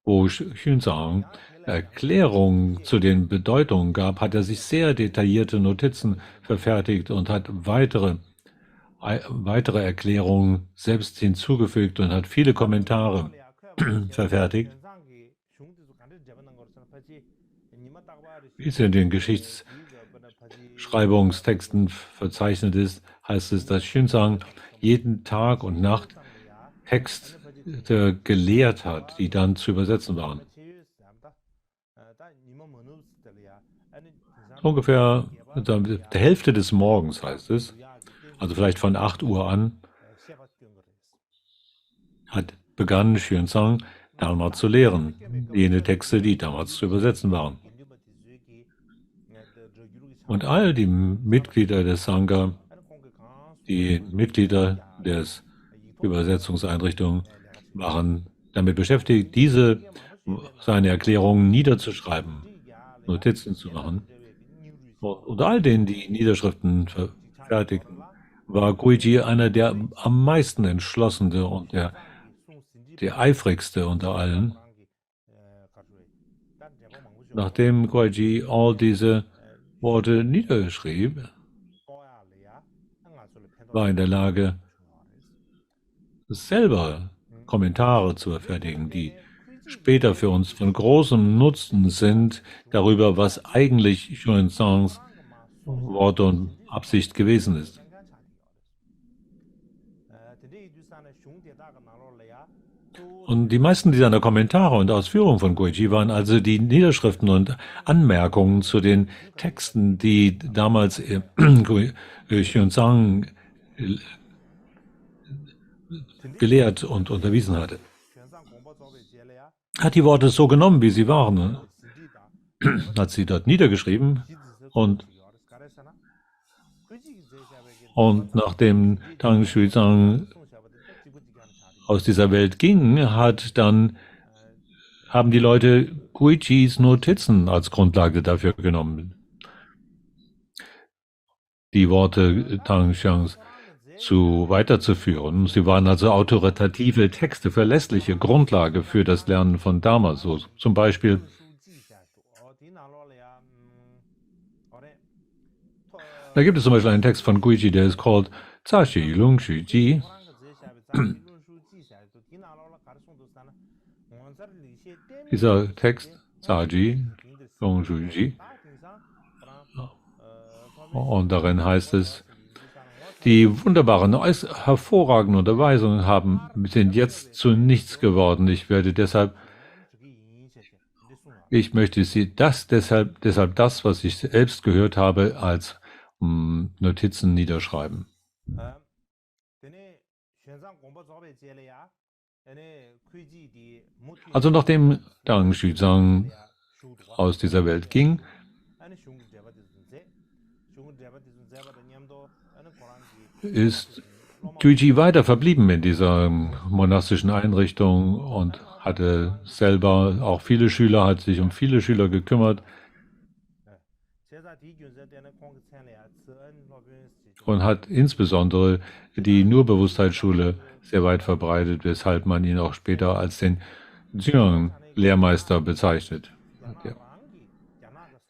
wo Xuanzang Erklärungen zu den Bedeutungen gab, hat er sich sehr detaillierte Notizen verfertigt und hat weitere Erklärungen selbst hinzugefügt und hat viele Kommentare verfertigt, wie es in den Geschichtsschreibungstexten verzeichnet ist, heißt es, dass Xuanzang jeden Tag und Nacht Texte gelehrt hat, die dann zu übersetzen waren. Ungefähr der Hälfte des Morgens heißt es, also vielleicht von 8 Uhr an, begann Xuanzang damals zu lehren, jene Texte, die damals zu übersetzen waren. Und all die Mitglieder des Sangha, die Mitglieder des Übersetzungseinrichtung, waren damit beschäftigt, seine Erklärungen niederzuschreiben, Notizen zu machen. Und all denen, die Niederschriften verfertigten, war Guiji einer der am meisten entschlossene und der eifrigste unter allen. Nachdem Guiji all diese Worte niederschrieb, war er in der Lage, selber Kommentare zu verfertigen, die später für uns von großem Nutzen sind, darüber, was eigentlich Xuanzangs Worte und Absicht gewesen ist. Und die meisten dieser Kommentare und Ausführungen von Guiji waren also die Niederschriften und Anmerkungen zu den Texten, die damals Xuanzang gelehrt und unterwiesen hatte. Hat die Worte so genommen, wie sie waren, hat sie dort niedergeschrieben und nachdem Tang Xuanzang aus dieser Welt ging, haben die Leute Guijis Notizen als Grundlage dafür genommen, die Worte Tang Xuanzangs weiterzuführen. Sie waren also autoritative Texte, verlässliche Grundlage für das Lernen von Dharma. So zum Beispiel da gibt es zum Beispiel einen Text von Guiji, der ist called Zashi Lung Xu Ji. Dieser Text, Zaji Lung Xu Ji, und darin heißt es, die wunderbaren, hervorragenden Unterweisungen sind jetzt zu nichts geworden. Ich möchte deshalb das, was ich selbst gehört habe, als Notizen niederschreiben. Also nachdem Tang Xuanzang aus dieser Welt ging, ist Guiji weiter verblieben in dieser monastischen Einrichtung und hatte selber auch viele Schüler, hat sich um viele Schüler gekümmert und hat insbesondere die Nurbewusstheitsschule sehr weit verbreitet, weshalb man ihn auch später als den Zhuang-Lehrmeister bezeichnet.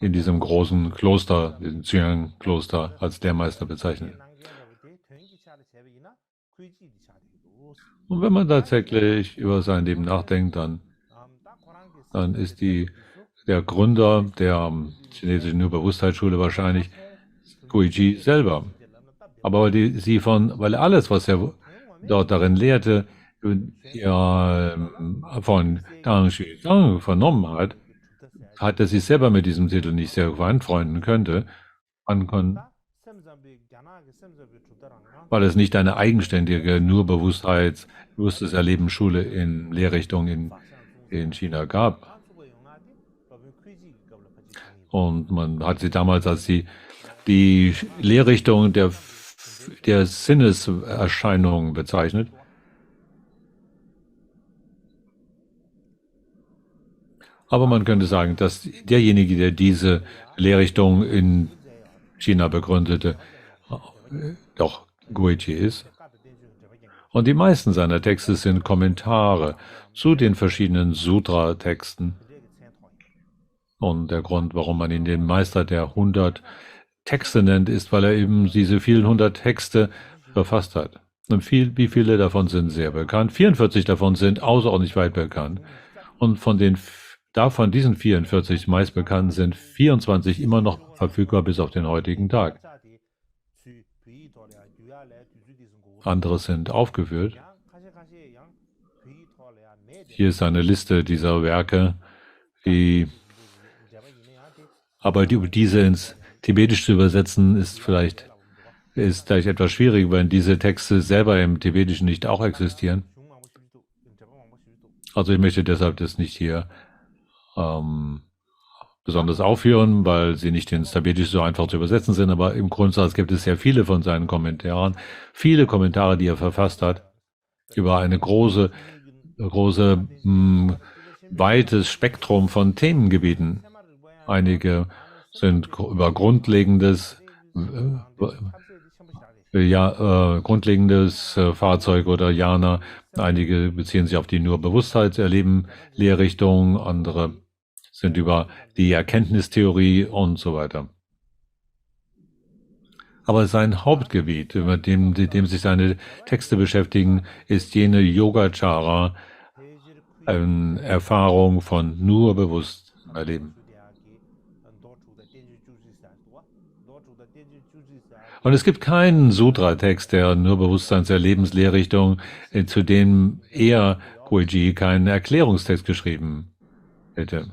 In diesem großen Kloster, diesem Zhuang-Kloster, als Lehrmeister bezeichnet. Und wenn man tatsächlich über sein Leben nachdenkt, dann ist der Gründer der chinesischen Nurbewusstheitsschule wahrscheinlich Guiji selber. Aber weil alles, was er dort darin lehrte, von Tang Xuanzang vernommen hat er sich selber mit diesem Titel nicht sehr anfreunden weil es nicht eine eigenständige, nur bewusstes Erlebensschule in Lehrrichtung in China gab. Und man hat sie damals als die Lehrrichtung der Sinneserscheinungen bezeichnet. Aber man könnte sagen, dass derjenige, der diese Lehrrichtung in China begründete, doch Guichi ist. Und die meisten seiner Texte sind Kommentare zu den verschiedenen Sutra-Texten. Und der Grund, warum man ihn den Meister der 100 Texte nennt, ist, weil er eben diese vielen 100 Texte verfasst hat. Und wie viele davon sind sehr bekannt? 44 davon sind außerordentlich weit bekannt. Und von diesen 44 meistbekannten sind 24 immer noch verfügbar bis auf den heutigen Tag. Andere sind aufgeführt. Hier ist eine Liste dieser Werke, aber diese ins Tibetisch zu übersetzen, ist vielleicht etwas schwierig, weil diese Texte selber im Tibetischen nicht auch existieren. Also ich möchte deshalb das nicht hier besonders aufführen, weil sie nicht ins Tibetische so einfach zu übersetzen sind, aber im Grundsatz gibt es sehr viele von seinen Kommentaren, viele Kommentare, die er verfasst hat, über eine große, weites Spektrum von Themengebieten. Einige sind über grundlegendes Fahrzeug oder Jana, einige beziehen sich auf die nur Bewusstheitserleben Lehrrichtung, andere sind über die Erkenntnistheorie und so weiter. Aber sein Hauptgebiet, mit dem sich seine Texte beschäftigen, ist jene Yogacara, eine Erfahrung von nur bewusst erleben. Und es gibt keinen Sutra-Text der nur Bewusstseinserlebenslehrrichtung, zu dem er, Guichi, keinen Erklärungstext geschrieben hätte.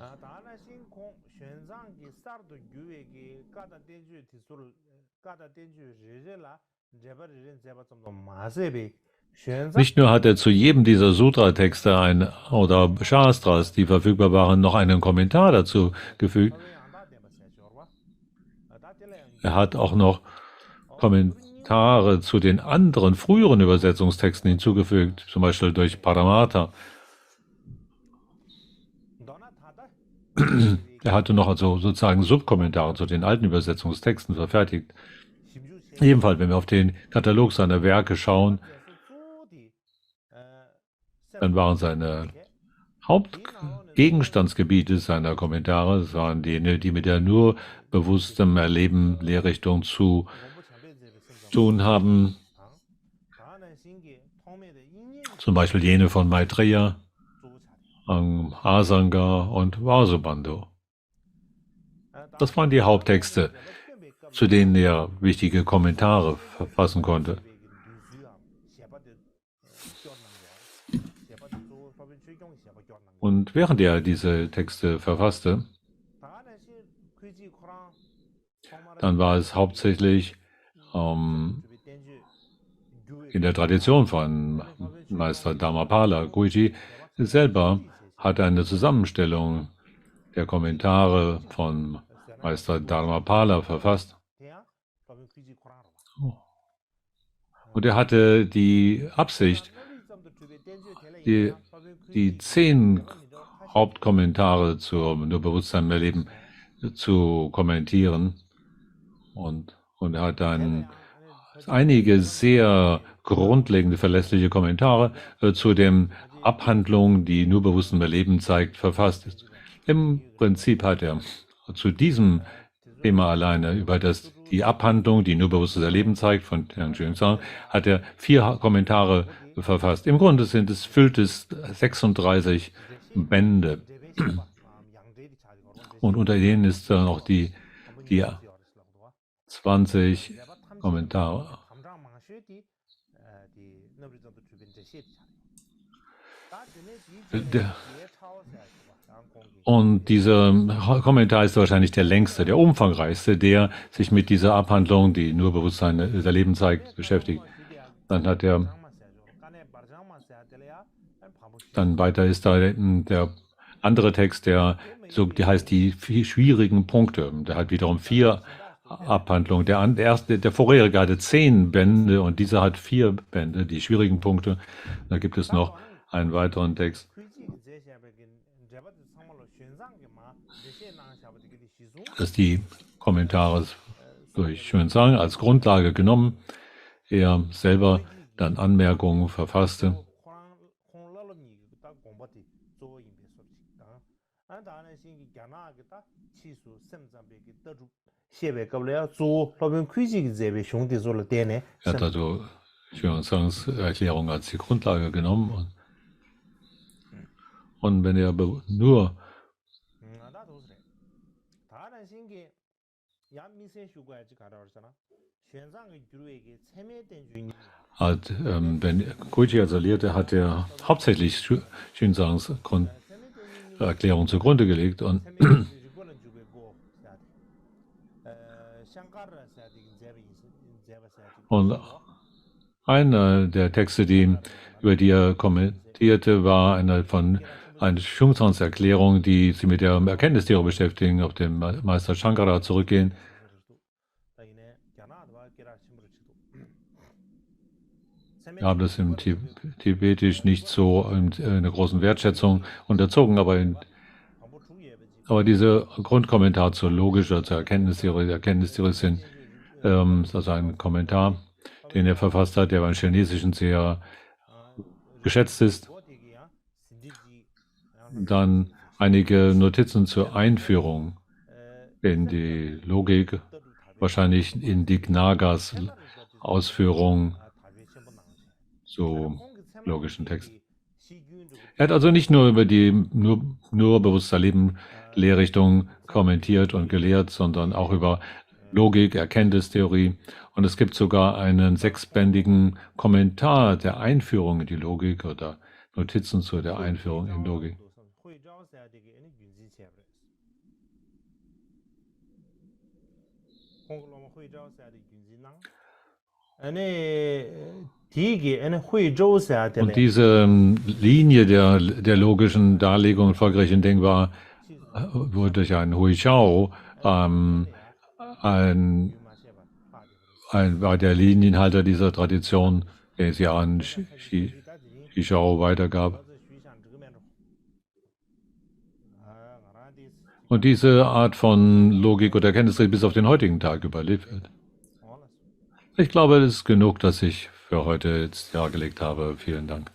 Nicht nur hat er zu jedem dieser Sutra-Texte oder Shastras, die verfügbar waren, noch einen Kommentar dazu gefügt. Er hat auch noch Kommentare zu den anderen früheren Übersetzungstexten hinzugefügt, zum Beispiel durch Paramata. Er hatte noch also sozusagen Subkommentare zu den alten Übersetzungstexten verfertigt. Ebenfalls, wenn wir auf den Katalog seiner Werke schauen, dann waren seine Hauptgegenstandsgebiete seiner Kommentare, das waren jene, die mit der nur bewusstem Erleben Lehrrichtung zu tun haben. Zum Beispiel jene von Maitreya, Asanga und Vasubandhu. Das waren die Haupttexte, zu denen er wichtige Kommentare verfassen konnte. Und während er diese Texte verfasste, dann war es hauptsächlich in der Tradition von Meister Dharmapala. Guichi selber hat eine Zusammenstellung der Kommentare von Meister Dharmapala verfasst. Und er hatte die Absicht, die 10 Hauptkommentare zum nur Bewusstsein erleben zu kommentieren. Und er hat dann einige sehr grundlegende, verlässliche Kommentare zu den Abhandlungen, die nur bewusstem Erleben zeigt, verfasst. Im Prinzip hat er zu diesem Thema alleine über die Abhandlung, die nur bewusstes Erleben zeigt, von Herrn Jüngsang, hat er 4 Kommentare verfasst. Im Grunde füllt es 36 Bände. Und unter denen ist dann auch die 20 Kommentare. Und dieser Kommentar ist wahrscheinlich der längste, der umfangreichste, der sich mit dieser Abhandlung, die nur Bewusstsein des Erlebens zeigt, beschäftigt. Dann weiter ist da der andere Text, der heißt die 4 schwierigen Punkte. Der hat wiederum 4 Abhandlungen. Der vorherige hatte 10 Bände und dieser hat 4 Bände, die schwierigen Punkte. Da gibt es noch einen weiteren Text. dass die Kommentare durch Xuanzang als Grundlage genommen, er selber dann Anmerkungen verfasste. Er hat also Xuanzangs Erklärung als die Grundlage genommen. Und wenn er nur hat, wenn Guichi also lehrte, hat er hauptsächlich Xuanzangs Erklärung zugrunde gelegt und einer der Texte, über die er kommentierte, war eine Xuanzangs Erklärung, die sich mit der Erkenntnistheorie beschäftigen, auf den Meister Shankara zurückgehen. Wir haben das im Tibetisch nicht so in einer großen Wertschätzung unterzogen, aber dieser Grundkommentar zur logischen, zur Erkenntnistheorie, der Erkenntnistheorie ist also ein Kommentar, den er verfasst hat, der beim Chinesischen sehr geschätzt ist. Dann einige Notizen zur Einführung in die Logik, wahrscheinlich in Dignagas Ausführung zu logischen Texten. Er hat also nicht nur über die nur bewusster Leben Lehrrichtung kommentiert und gelehrt, sondern auch über Logik, Erkenntnistheorie. Und es gibt sogar einen 6-bändigen Kommentar der Einführung in die Logik oder Notizen zu der Einführung in Logik. Und diese Linie der logischen Darlegung und folgerischen Denkbar wurde durch einen Hui Zhao, war der Linienhalter dieser Tradition, der sie an Xi Zhao weitergab. Und diese Art von Logik oder Erkenntnis bis auf den heutigen Tag überliefert. Ich glaube, es ist genug, dass ich für heute jetzt dargelegt habe. Vielen Dank.